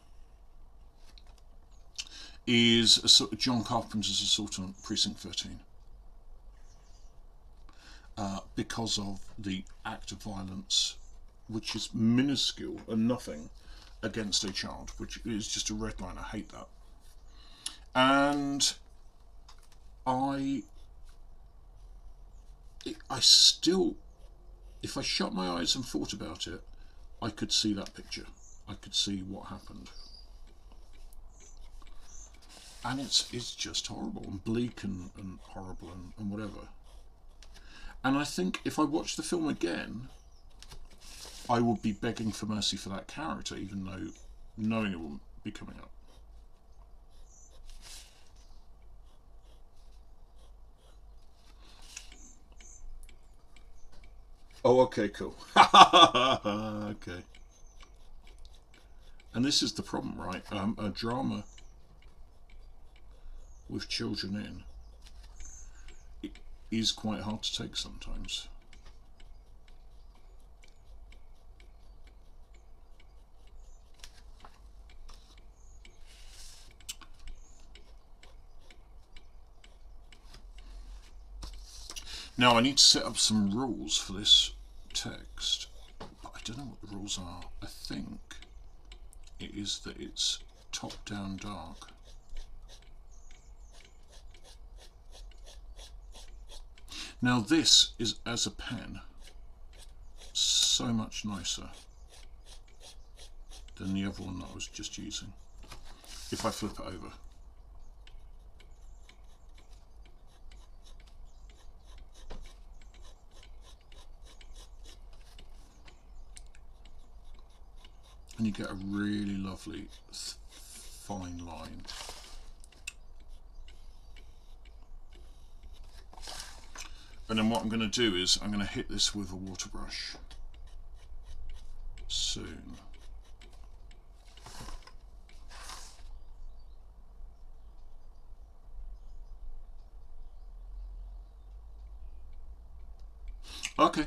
is a sort of John Carpenter's Assault on Precinct 13. Because of the act of violence, which is minuscule and nothing against a child, which is just a red line. I hate that. And I still, if I shut my eyes and thought about it, I could see that picture. I could see what happened. And it's just horrible and bleak and horrible and whatever. And I think if I watch the film again, I would be begging for mercy for that character, even though knowing it wouldn't be coming up. Oh, okay, cool. Okay. And this is the problem, right? A drama with children in is quite hard to take sometimes. Now I need to set up some rules for this text, but I don't know what the rules are. I think it is that it's top down dark. Now this is, as a pen, so much nicer than the other one that I was just using. If I flip it over. And you get a really lovely fine line. And then what I'm going to do is I'm going to hit this with a water brush soon. Okay.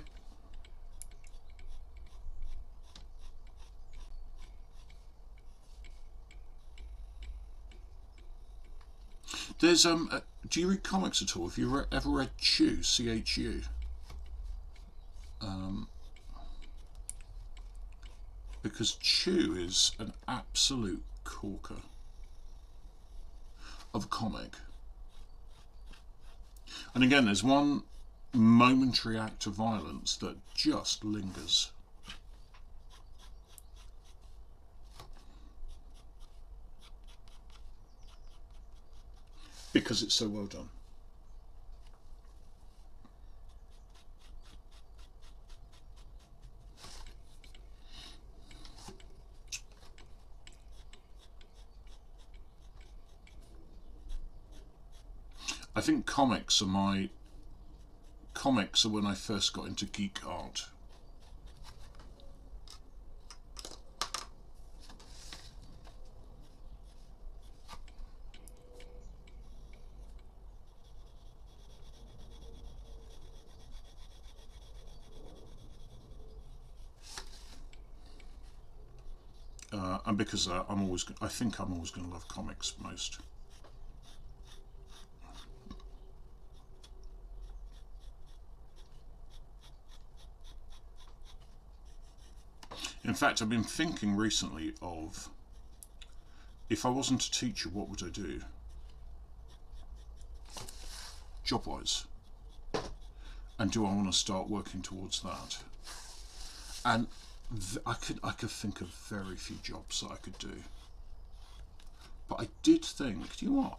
There's do you read comics at all? Have you ever read Chew? CHU? Because Chew is an absolute corker of a comic. And again, there's one momentary act of violence that just lingers. Because it's so well done. I think comics are when I first got into geek art. And because I think I'm always going to love comics most. In fact, I've been thinking recently of, if I wasn't a teacher, what would I do? Job-wise. And do I want to start working towards that? And I could think of very few jobs that I could do. But I did think, do you know what?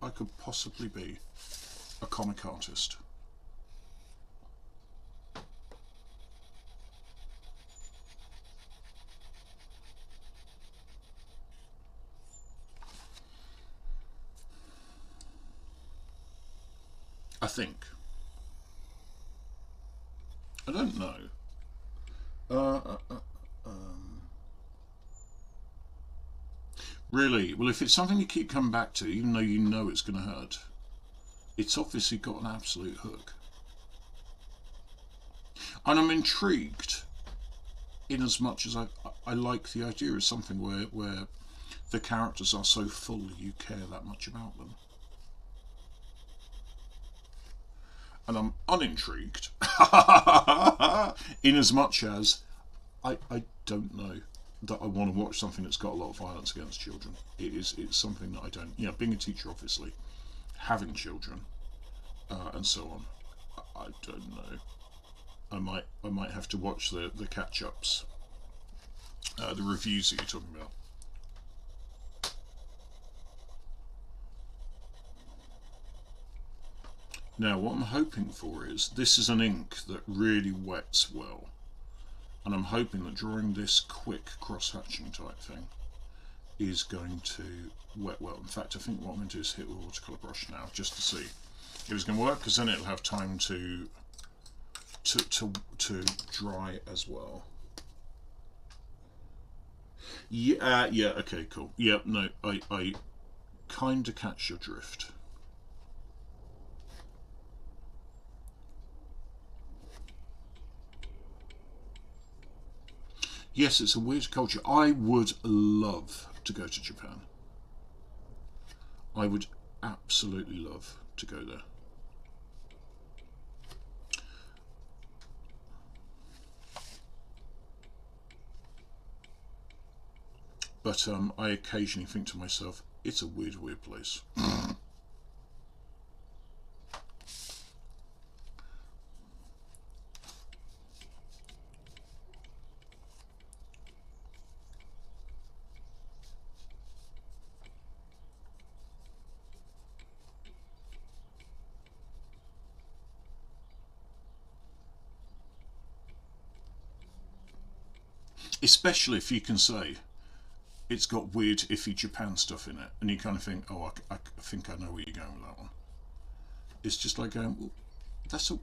I could possibly be a comic artist. I think. I don't know. Really? Well, if it's something you keep coming back to, even though you know it's going to hurt, it's obviously got an absolute hook. And I'm intrigued, in as much as I like the idea of something where the characters are so full you care that much about them. And I'm unintrigued, in as much as I don't know that I want to watch something that's got a lot of violence against children. It's something that I don't. You know, being a teacher, obviously, having children, and so on. I don't know. I might have to watch the catch ups, the reviews that you're talking about. Now, what I'm hoping for is, this is an ink that really wets well. And I'm hoping that drawing this quick cross-hatching type thing is going to wet well. In fact, I think what I'm going to do is hit with a watercolour brush now, just to see if it's going to work, because then it'll have time to dry as well. Yeah, okay, cool. Yeah, no, I kind of catch your drift. Yes, it's a weird culture. I would love to go to Japan. I would absolutely love to go there. But I occasionally think to myself, it's a weird, weird place. Especially if you can say it's got weird, iffy Japan stuff in it, and you kind of think, oh, I think I know where you're going with that one. It's just like going, well, that's a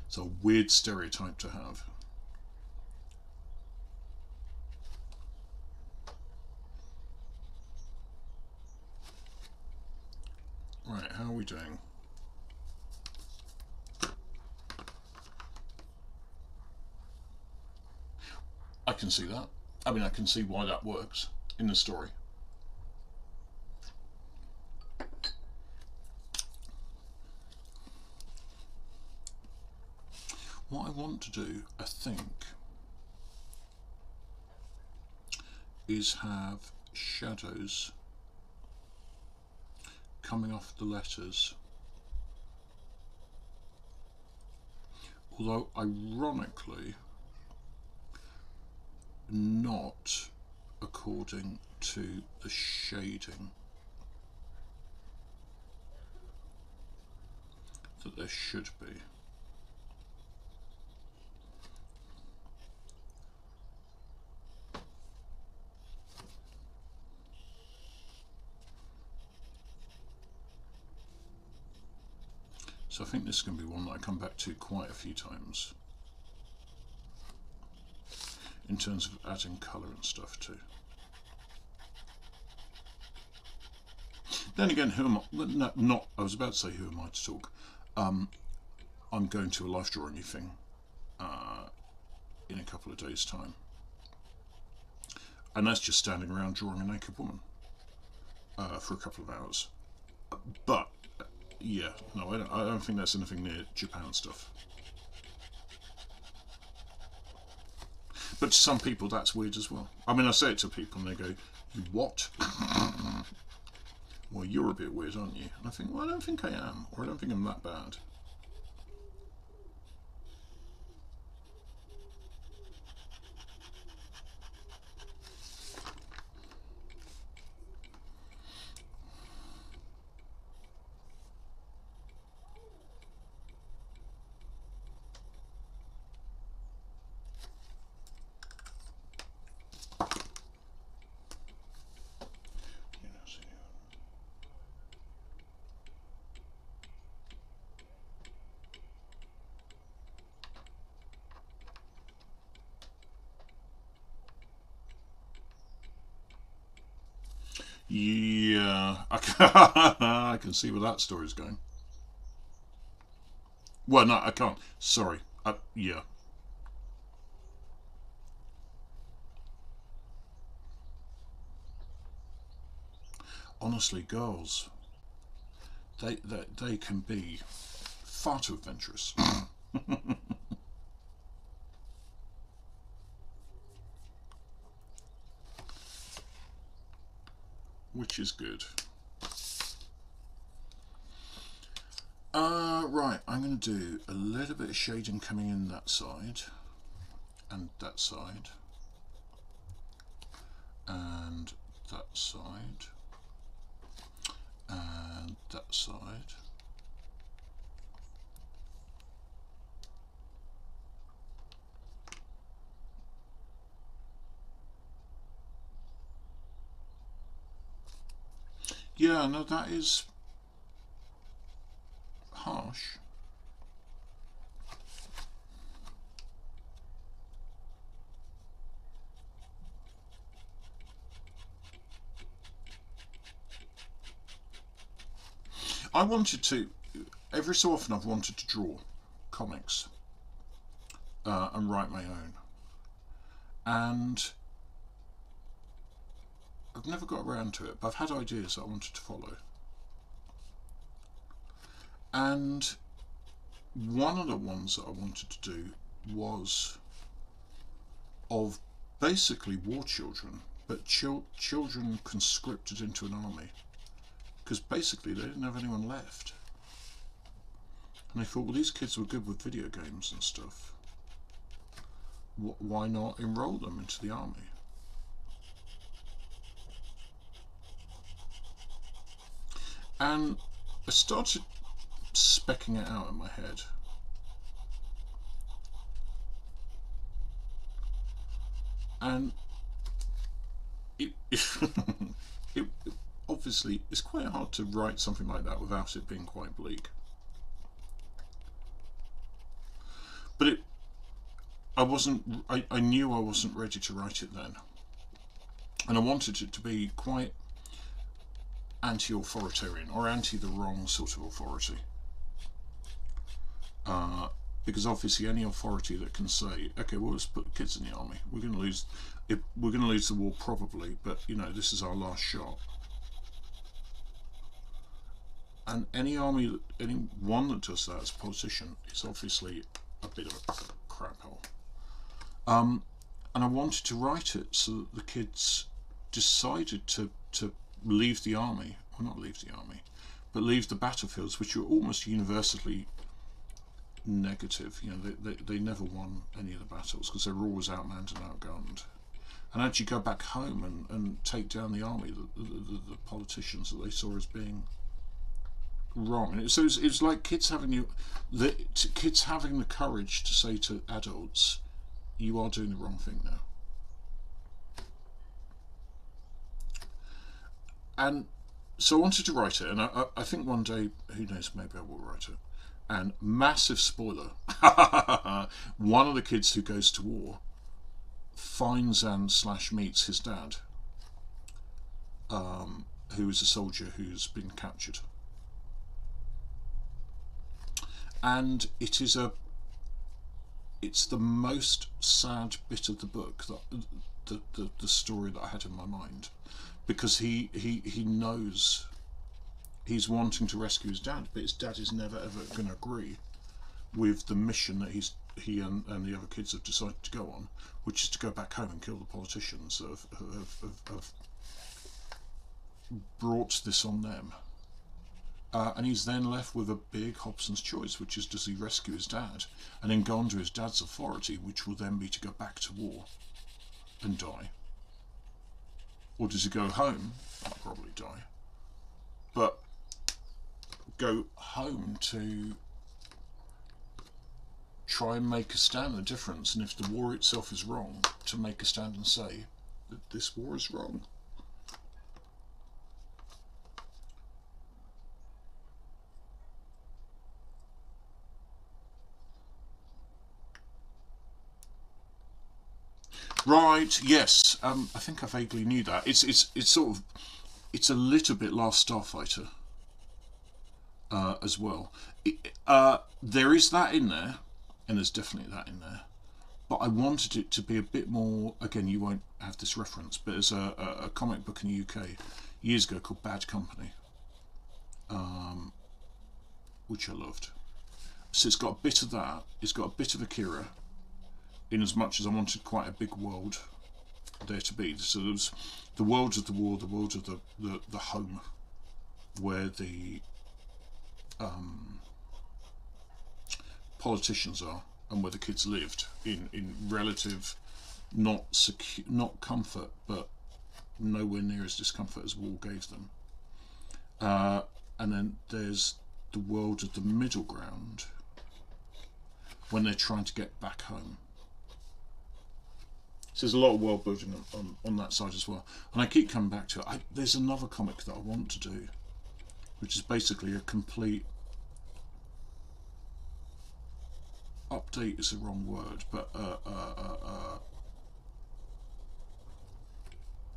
it's a weird stereotype to have. Right, how are we doing? I can see that. I mean, I can see why that works in the story. What I want to do, I think, is have shadows coming off the letters. Although, ironically, not according to the shading that there should be. So I think this is going to be one that I come back to quite a few times in terms of adding colour and stuff too. Then again, who am I? Not. I was about to say, who am I to talk? I'm going to a life drawing thing in a couple of days' time, and that's just standing around drawing a naked woman for a couple of hours. But yeah, no, I don't think that's anything near Japan stuff. But to some people, that's weird as well. I mean, I say it to people and they go, "What?" Well, you're a bit weird, aren't you? And I think, well, I don't think I am, or I don't think I'm that bad. Yeah, I can see where that story's going. Well, no, I can't. Sorry. Yeah. Honestly, girls, they can be far too adventurous. Which is good. Right, I'm going to do a little bit of shading coming in that side and that side and that side and that side. Yeah, no, that is harsh. I wanted to, every so often I've wanted to draw comics and write my own. And I've never got around to it, but I've had ideas that I wanted to follow. And one of the ones that I wanted to do was of basically war children, but children conscripted into an army. Because basically they didn't have anyone left. And they thought, well, these kids were good with video games and stuff. Why not enroll them into the army? And I started specking it out in my head. And it obviously it's quite hard to write something like that without it being quite bleak. But I knew I wasn't ready to write it then. And I wanted it to be quite anti-authoritarian, or anti the wrong sort of authority. Because obviously any authority that can say, okay, well, let's put kids in the army, we're going to lose the war probably, but you know, this is our last shot. And any one that does that as a politician is obviously a bit of a crap hole. And I wanted to write it so that the kids decided to leave the army, well, not leave the army, but leave the battlefields, which were almost universally negative. You know, they never won any of the battles because they were always outmanned and outgunned. And actually go back home and take down the army, the politicians that they saw as being wrong. And so it's like kids having the courage to say to adults, you are doing the wrong thing now. And so I wanted to write it, and I think one day, who knows, maybe I will write it. And massive spoiler, one of the kids who goes to war finds and slash meets his dad, who is a soldier who's been captured. And it's the most sad bit of the book, that the story that I had in my mind, because he knows he's wanting to rescue his dad, but his dad is never ever going to agree with the mission that he and the other kids have decided to go on, which is to go back home and kill the politicians that have brought this on them. And he's then left with a big Hobson's choice, which is, does he rescue his dad and then go under his dad's authority, which will then be to go back to war and die? Or does he go home, and probably die, but go home to try and make a stand, a difference, and if the war itself is wrong, to make a stand and say that this war is wrong. Right, yes, I think I vaguely knew that. It's sort of, it's a little bit Last Starfighter as well. There is that in there, and there's definitely that in there. But I wanted it to be a bit more. Again, you won't have this reference, but there's a comic book in the UK years ago called Bad Company, which I loved. So it's got a bit of that. It's got a bit of Akira, in as much as I wanted quite a big world there to be. So there's the world of the war, the world of the home, where the politicians are, and where the kids lived in relative, not comfort, but nowhere near as discomfort as war gave them. And then there's the world of the middle ground, when they're trying to get back home. So there's a lot of world building on that side as well. And I keep coming back to it. There's another comic that I want to do, which is basically a complete update is the wrong word, but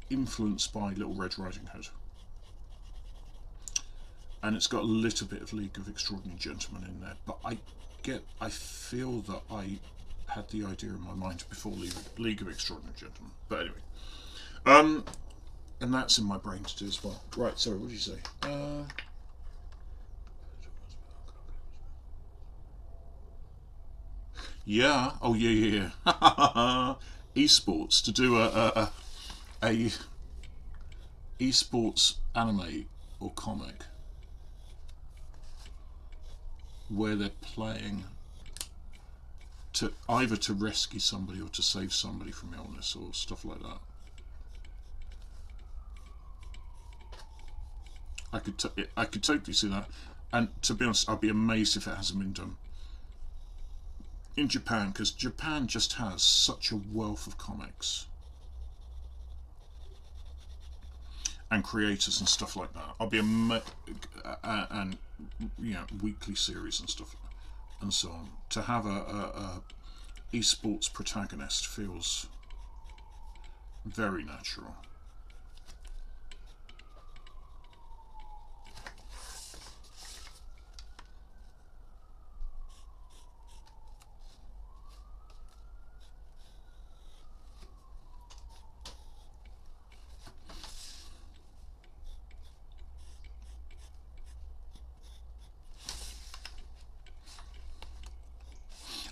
influenced by Little Red Riding Hood. And it's got a little bit of League of Extraordinary Gentlemen in there, but I feel that I had the idea in my mind before League of Extraordinary Gentlemen. But anyway, and that's in my brain to do as well. Right, sorry, what did you say? Yeah, oh yeah. Esports, to do a esports anime or comic where they're playing to either to rescue somebody or to save somebody from illness or stuff like that. I could totally see that, and to be honest, I'd be amazed if it hasn't been done in Japan, because Japan just has such a wealth of comics and creators and stuff like that. I'll be and weekly series and stuff and so on. To have a esports protagonist feels very natural.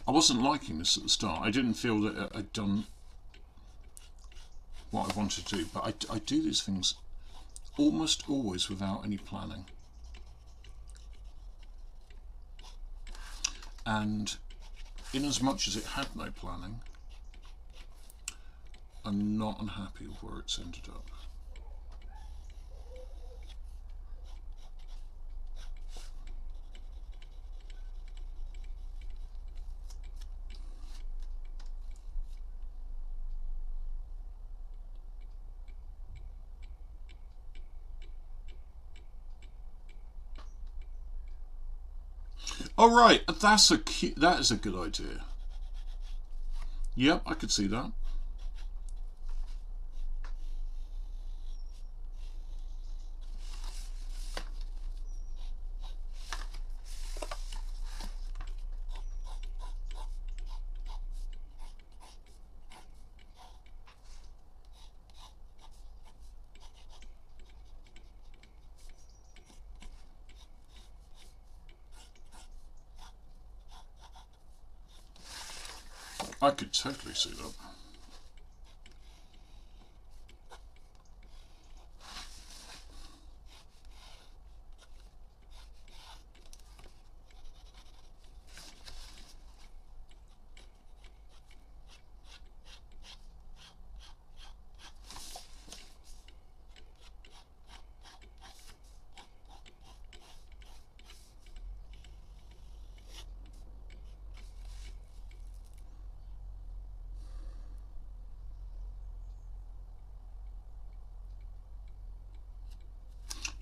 I wasn't liking this at the start. I didn't feel that I'd done what I wanted to do, but I do these things almost always without any planning. And in as much as it had no planning, I'm not unhappy with where it's ended up. Oh right, that is a good idea. Yep, I could see that. I could totally see that.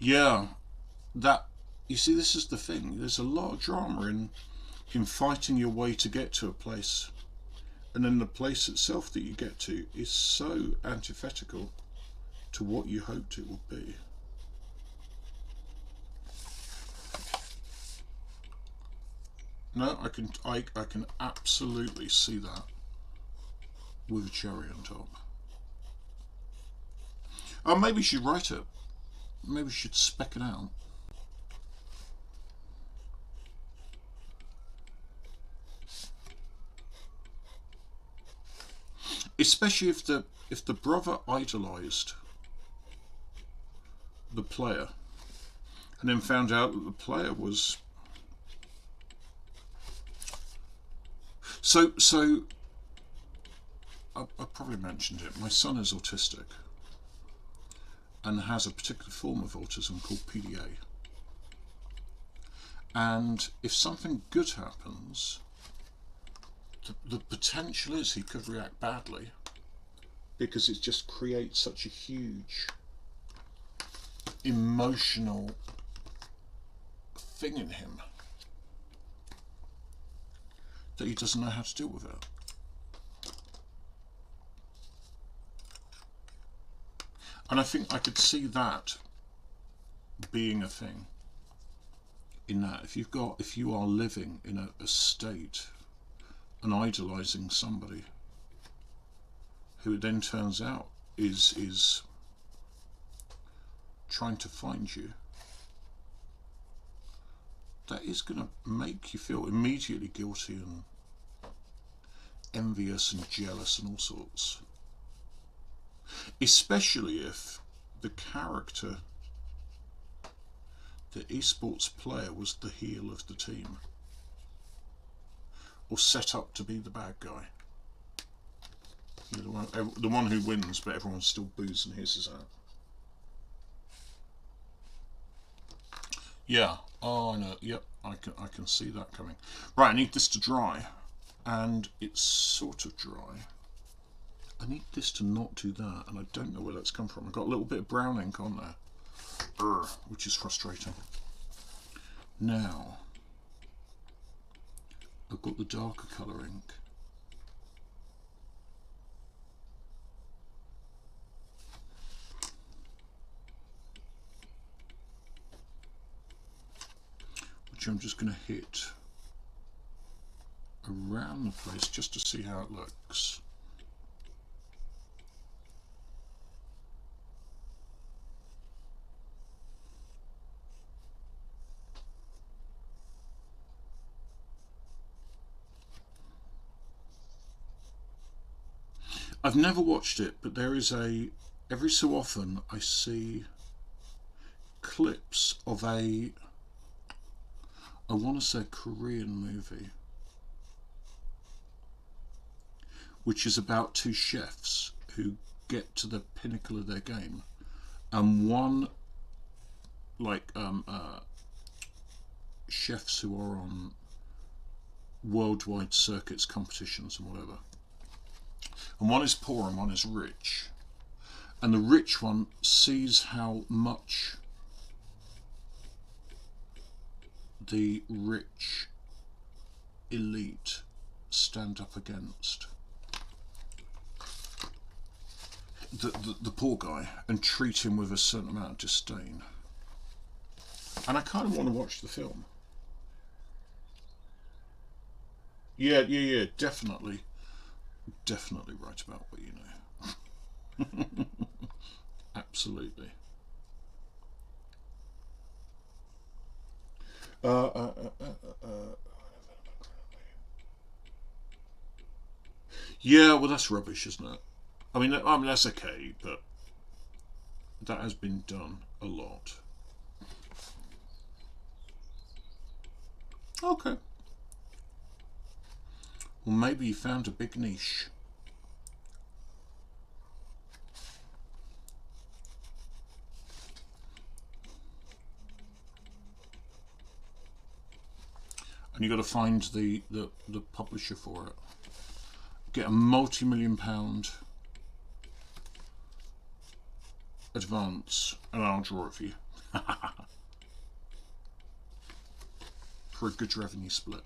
Yeah, that you see, this is the thing. There's a lot of drama in fighting your way to get to a place, and then the place itself that you get to is so antithetical to what you hoped it would be. No, I can absolutely see that with a cherry on top. Oh, maybe we should write it. Maybe we should spec it out. Especially if the brother idolised the player and then found out that the player was so I probably mentioned it. My son is autistic and has a particular form of autism called PDA. And if something good happens, the potential is he could react badly because it just creates such a huge emotional thing in him that he doesn't know how to deal with it. And I think I could see that being a thing in that if you are living in a state and idolising somebody who it then turns out is trying to find you, that is going to make you feel immediately guilty and envious and jealous and all sorts. Especially if the character, the esports player, was the heel of the team or set up to be the bad guy. You know, the one who wins, but everyone still boos and hisses at. Yeah. Oh no. Yep. I can see that coming. Right. I need this to dry, and it's sort of dry. I need this to not do that, and I don't know where that's come from. I've got a little bit of brown ink on there, which is frustrating. Now, I've got the darker colour ink. Which I'm just going to hit around the place just to see how it looks. I've never watched it, but there is every so often I see clips of I want to say Korean movie, which is about two chefs who get to the pinnacle of their game, and one, like chefs who are on worldwide circuits, competitions and whatever, and one is poor and one is rich, and the rich one sees how much the rich elite stand up against the poor guy and treat him with a certain amount of disdain. And I kind of want to watch the film. Yeah, definitely right about what you know. Absolutely. Yeah, well, that's rubbish, isn't it? I mean, that's okay, but that has been done a lot. Okay. Well, maybe you found a big niche. And you've got to find the publisher for it. Get a multi-million-pound advance, and I'll draw it for you. For a good revenue split.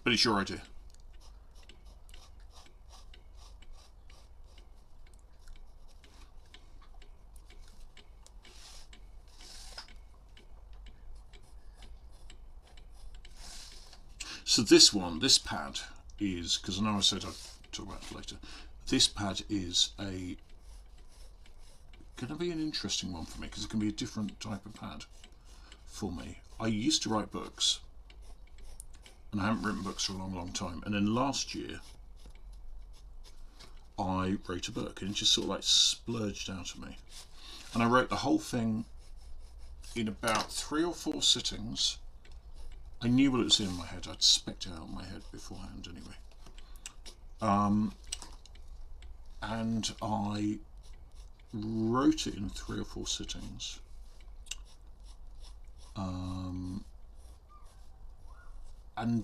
But it's your idea. So this pad is, because I know I said I'd talk about it later, this pad is going to be an interesting one for me, because it can be a different type of pad for me. I used to write books, and I haven't written books for a long time, and then last year I wrote a book, and it just sort of like splurged out of me, and I wrote the whole thing in about 3 or 4 sittings. I knew what it was in my head. I'd specced it out in my head beforehand anyway. And I wrote it in 3 or 4 sittings. And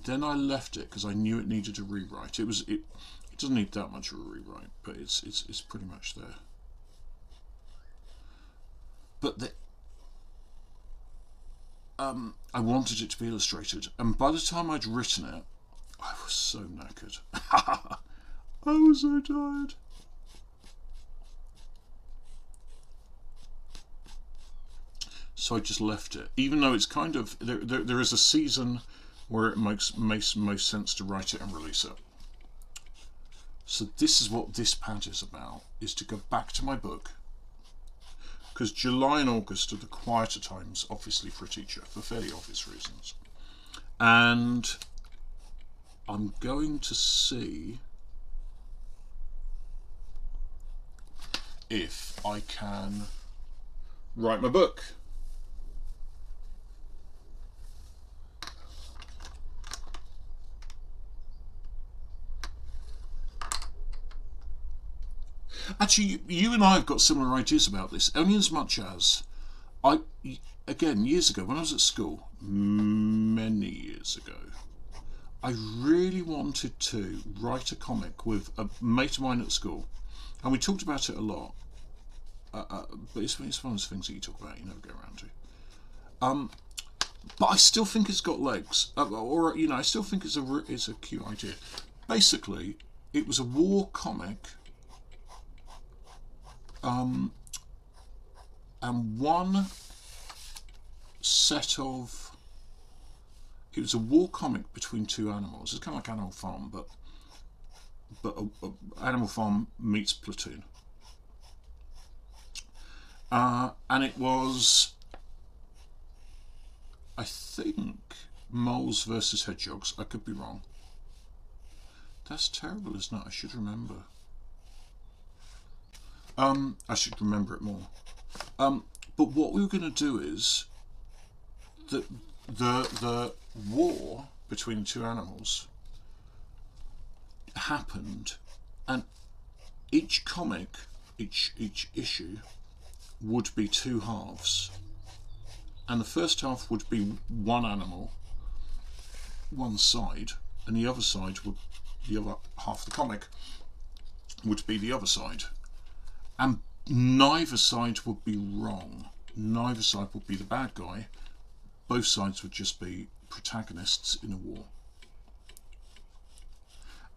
then I left it because I knew it needed a rewrite. It doesn't need that much of a rewrite, but it's pretty much there. But I wanted it to be illustrated, and by the time I'd written it, I was so knackered. I was so tired. So I just left it, even though it's kind of there is a season where it makes most sense to write it and release it. So this is what this pad is about: is to go back to my book. Because July and August are the quieter times, obviously, for a teacher, for fairly obvious reasons. And I'm going to see if I can write my book. Actually, you and I have got similar ideas about this, only as much as again, years ago, when I was at school, many years ago, I really wanted to write a comic with a mate of mine at school, and we talked about it a lot, but it's one of those things that you talk about, you never get around to. But I still think it's got legs, or I still think it's a cute idea. Basically, it was a war comic. And one set of... It was a war comic between 2 animals. It's kind of like Animal Farm, but Animal Farm meets Platoon. And it was, I think, moles versus hedgehogs. I could be wrong. That's terrible, isn't it? I should remember. I should remember it more. But what we were going to do is that the war between the 2 animals happened, and each comic, each issue, would be 2 halves, and the first half would be one animal, one side, and the other side would, the other half of the comic would be the other side. And neither side would be wrong. Neither side would be the bad guy. both sides would just be protagonists in a war.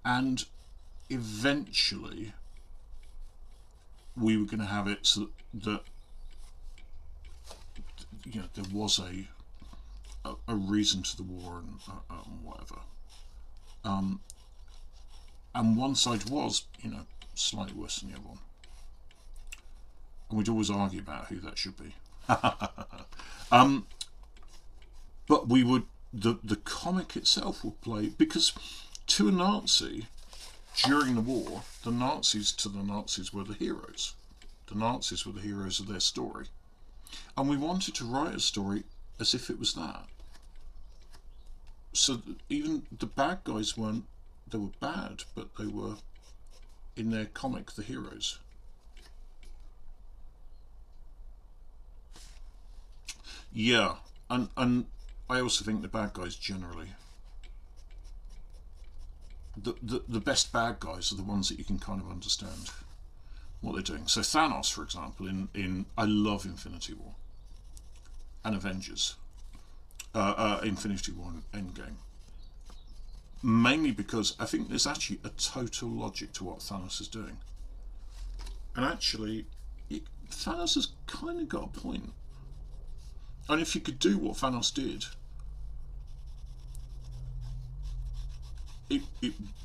And eventually we were going to have it so that there was a reason to the war and whatever. And one side was, slightly worse than the other one. And we'd always argue about who that should be. But we would, the comic itself would play, because to a Nazi, during the war, the Nazis were the heroes. The Nazis were the heroes of their story. And we wanted to write a story as if it was that. So even the bad guys they were bad, but they were, in their comic, the heroes. Yeah, and I also think the bad guys generally, the best bad guys are the ones that you can kind of understand what they're doing. So Thanos, for example, in I love Infinity War and Avengers, Infinity War and Endgame, mainly because I think there's actually a total logic to what Thanos is doing, and actually Thanos has kind of got a point. And if you could do what Thanos did,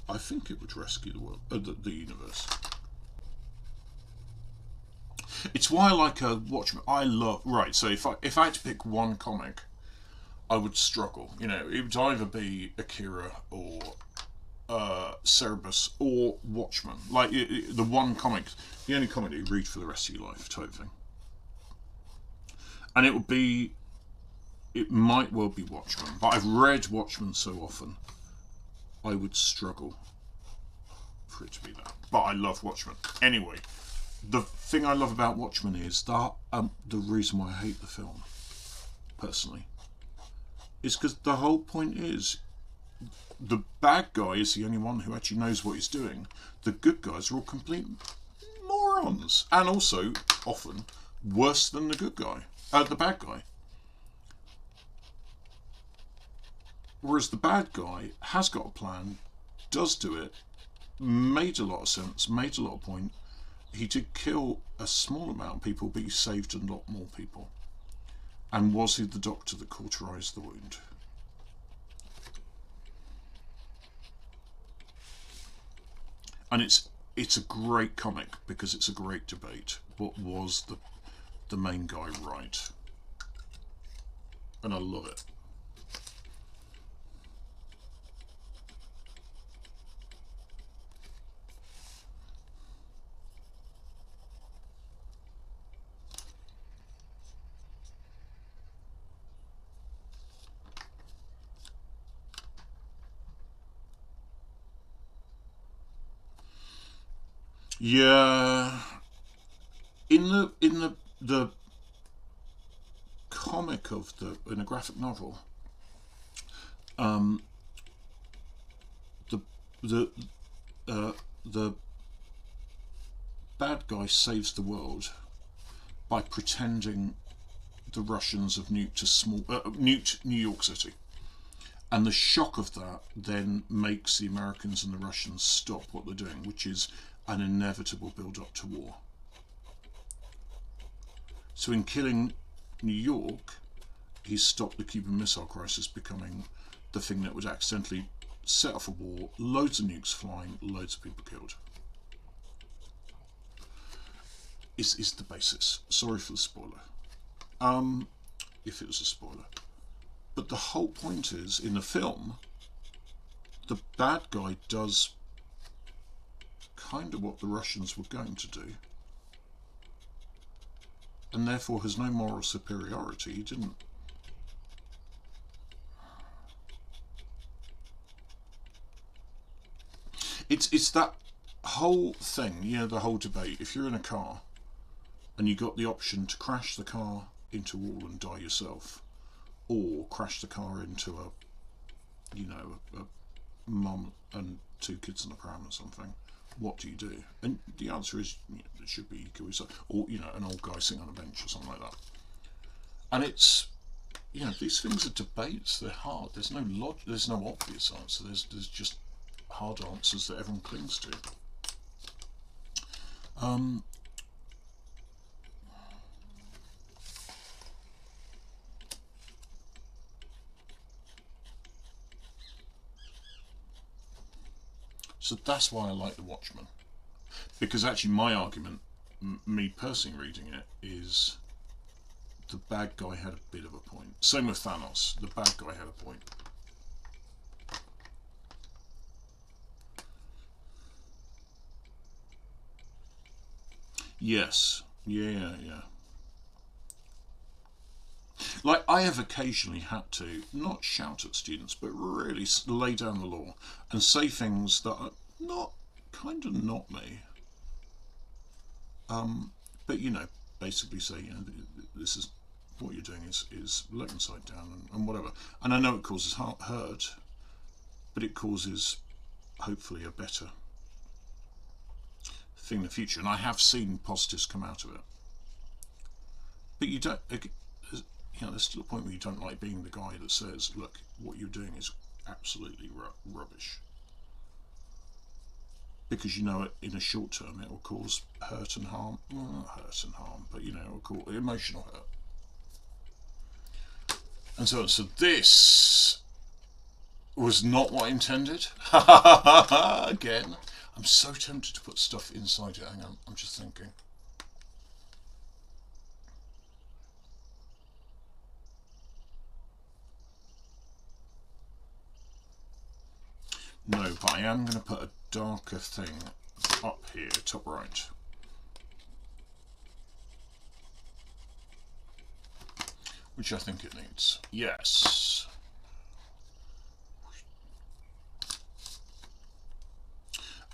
I think it would rescue the world, the universe. It's why I like Watchmen. I love, right, so if I had to pick one comic, I would struggle. It would either be Akira or Cerebus or Watchmen. Like the one comic, the only comic that you read for the rest of your life, type thing. And it might well be Watchmen, but I've read Watchmen so often, I would struggle for it to be that. But I love Watchmen. Anyway, the thing I love about Watchmen is that the reason why I hate the film, personally, is because the whole point is the bad guy is the only one who actually knows what he's doing. The good guys are all complete morons, and also often worse than the good guy. The bad guy. Whereas the bad guy has got a plan, does do it, made a lot of sense, made a lot of point. He did kill a small amount of people, but he saved a lot more people. And was he the doctor that cauterized the wound? And it's a great comic because it's a great debate. What was the main guy right? And I love it. Yeah, in the comic in a graphic novel, the bad guy saves the world by pretending the Russians have nuked New York City, and the shock of that then makes the Americans and the Russians stop what they're doing, which is an inevitable build-up to war. So in killing New York, he stopped the Cuban Missile Crisis becoming the thing that would accidentally set off a war, loads of nukes flying, loads of people killed. Is the basis. Sorry for the spoiler. If it was a spoiler. But the whole point is, in the film, the bad guy does kind of what the Russians were going to do, and therefore has no moral superiority. He didn't. It's that whole thing, the whole debate. If you're in a car and you got the option to crash the car into a wall and die yourself, or crash the car into a mum and two kids in a pram or something, what do you do? And the answer is, it should be you kill yourself, or an old guy sitting on a bench or something like that. And it's you know, these things are debates. They're hard. There's no there's no obvious answer. There's just hard answers that everyone clings to. So that's why I like The Watchmen, because actually my argument, me personally reading it, is the bad guy had a bit of a point. Same with Thanos. The bad guy had a point. Yes. Yeah. Like, I have occasionally had to not shout at students, but really lay down the law and say things that are not me. But you know, basically say, you know, this is what you're doing is letting side down and whatever. And I know it causes hurt, but it causes hopefully a better thing in the future. And I have seen positives come out of it. But you don't. You know, there's still a point where you don't like being the guy that says, look, what you're doing is absolutely rubbish. Because you know it, in a short term it will cause hurt and harm. Well, not hurt and harm, but you know, it will cause emotional hurt. And so this was not what I intended. Again, I'm so tempted to put stuff inside it. Hang on, I'm just thinking. No, but I am going to put a darker thing up here, top right. Which I think it needs. Yes.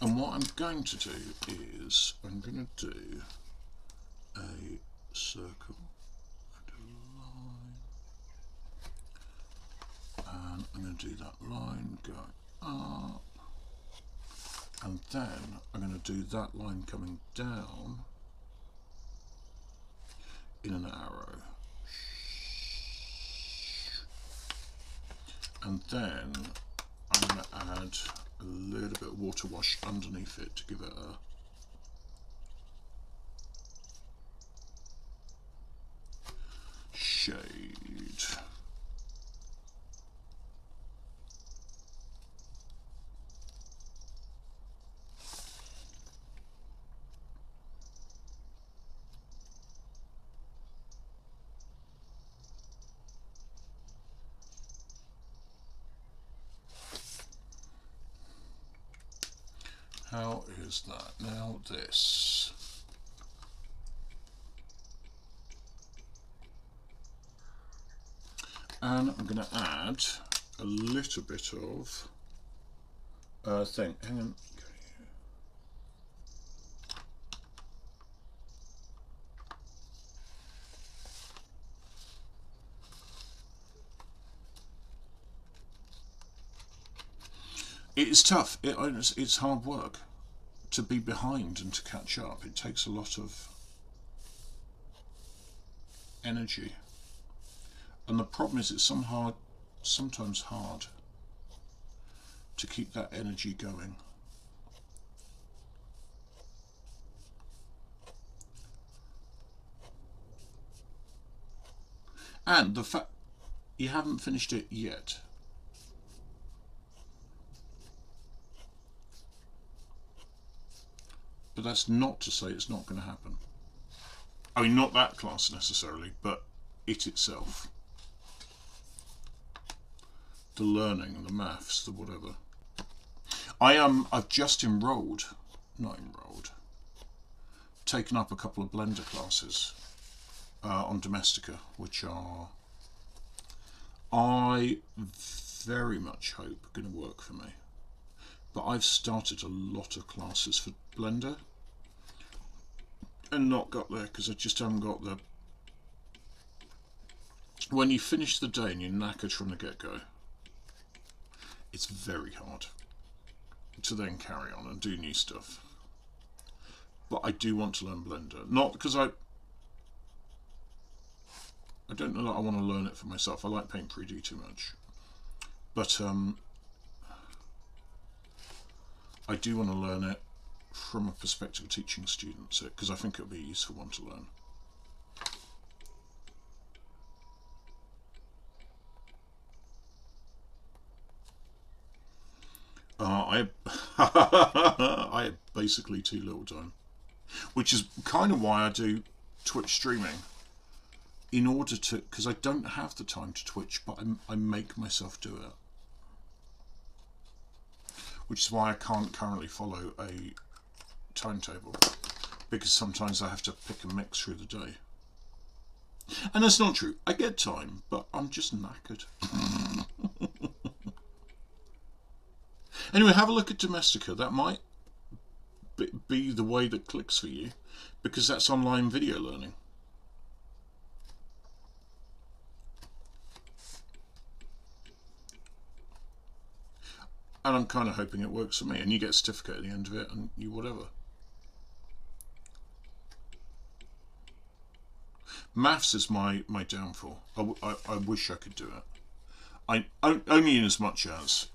And what I'm going to do is, I'm going to do a circle and a line. And I'm going to do that line going up, and then I'm going to do that line coming down in an arrow, and then I'm going to add a little bit of water wash underneath it to give it a shade. How is that? Now this. And I'm going to add a little bit of thing. Hang on. It's tough. It's hard work to be behind and to catch up. It takes a lot of energy, and the problem is it's sometimes hard to keep that energy going. And the fact you haven't finished it yet. But that's not to say it's not going to happen. I mean, not that class necessarily, but it itself. The learning, the maths, the whatever. I've just taken up a couple of Blender classes on Domestika, which are, I very much hope, are going to work for me. But I've started a lot of classes for Blender and not got there because I just haven't got the... When you finish the day and you're knackered from the get-go, it's very hard to then carry on and do new stuff. But I do want to learn Blender. Not because I don't know that I want to learn it for myself. I like Paint 3D too much. But I do want to learn it from a perspective of teaching students it, because I think it would be a useful one to learn. I have basically too little time, which is kind of why I do Twitch streaming, in order to, because I don't have the time to Twitch, but I make myself do it, which is why I can't currently follow a timetable, because sometimes I have to pick and mix through the day. And that's not true. I get time, but I'm just knackered. Anyway, have a look at Domestica. That might be the way that clicks for you, because that's online video learning. And I'm kind of hoping it works for me, and you get a certificate at the end of it, and you whatever. Maths is my downfall. I wish I could do it. Only in as much as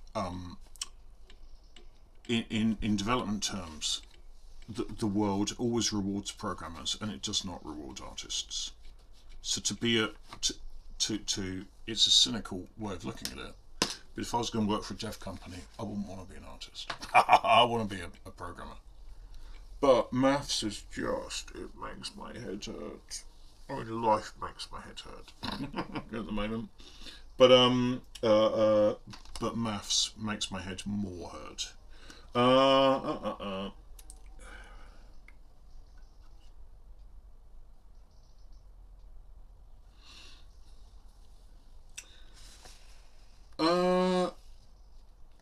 in development terms, the world always rewards programmers and it does not reward artists. So to be it's a cynical way of looking at it. But if I was going to work for a dev company, I wouldn't want to be an artist. I want to be a programmer. But maths is just, it makes my head hurt. I mean, life makes my head hurt at the moment. But maths makes my head more hurt.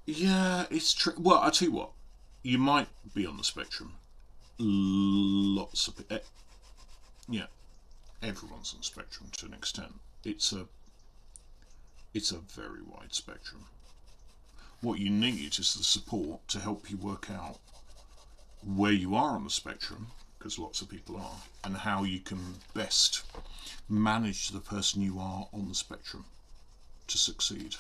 Yeah, it's true. Well, I tell you what, you might be on the spectrum. Lots of yeah, everyone's on the spectrum to an extent. It's a very wide spectrum. What you need is the support to help you work out where you are on the spectrum, because lots of people are, and how you can best manage the person you are on the spectrum to succeed.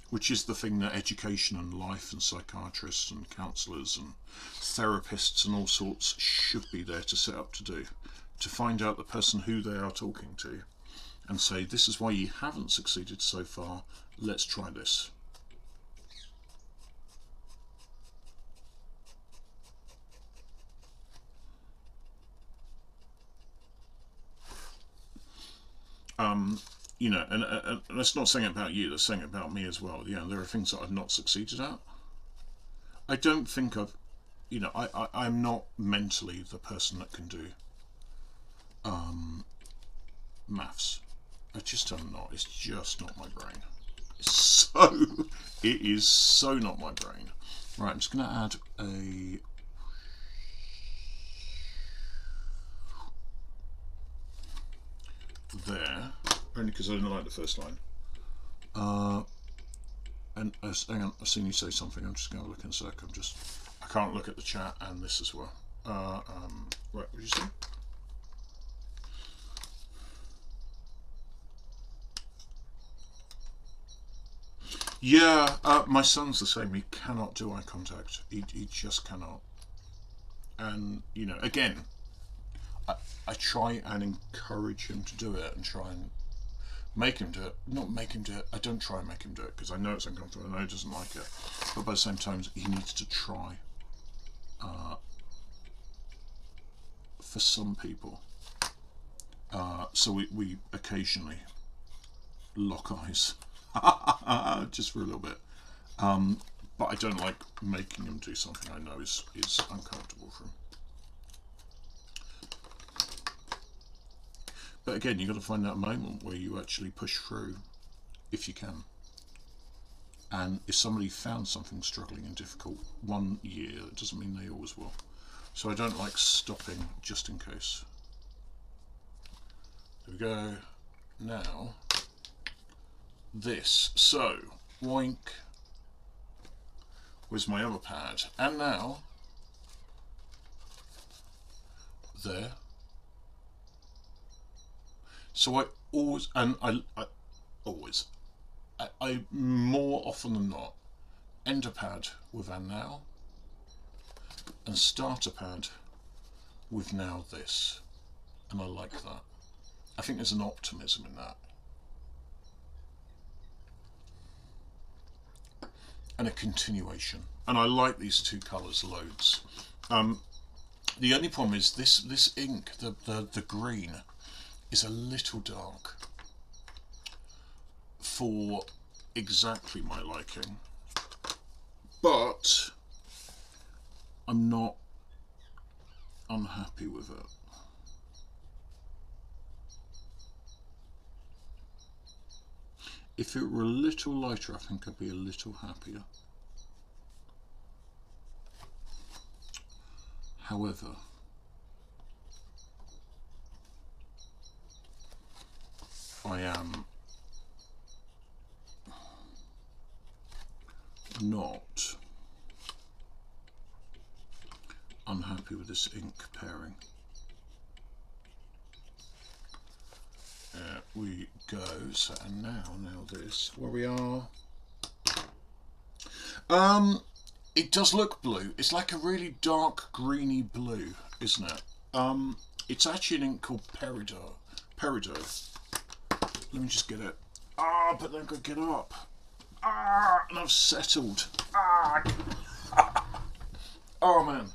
Which is the thing that education and life and psychiatrists and counsellors and therapists and all sorts should be there to set up to do. To find out the person who they are talking to and say, this is why you haven't succeeded so far, let's try this. You know, and that's not saying it about you, that's saying it about me as well. You know, there are things that I've not succeeded at. I don't think I've, you know, I'm not mentally the person that can do maths. I just am not. It's just not my brain. It is so not my brain. Right, I'm just going to add a there, only because I didn't like the first line. And hang on, I've seen you say something. I'm just going to look in a sec. I can't look at the chat and this as well. Right, what did you say? Yeah, my son's the same. He cannot do eye contact. He just cannot. And, you know, again, I try and encourage him to do it and try and make him do it. Not make him do it. I don't try and make him do it because I know it's uncomfortable. I know he doesn't like it. But by the same time, he needs to try. For some people. So we occasionally lock eyes. Just for a little bit. But I don't like making him do something I know is uncomfortable for him. But again, you've got to find that moment where you actually push through, if you can. And if somebody found something struggling and difficult one year, it doesn't mean they always will. So I don't like stopping just in case. There we go. Now, this. So, Woink. Where's my other pad? And now, there. So I always, and I always, I more often than not end a pad with a now and start a pad with now this, and I like that. I think there's an optimism in that. And a continuation. And I like these two colours loads. The only problem is this ink, the green, is a little dark for exactly my liking. But I'm not unhappy with it. If it were a little lighter, I think I'd be a little happier. However, I am not unhappy with this ink pairing. There we go. So, and now this, where we are. It does look blue. It's like a really dark greeny blue, isn't it? It's actually an ink called Peridot. Let me just get it. But then I could get up. And I've settled. Oh man.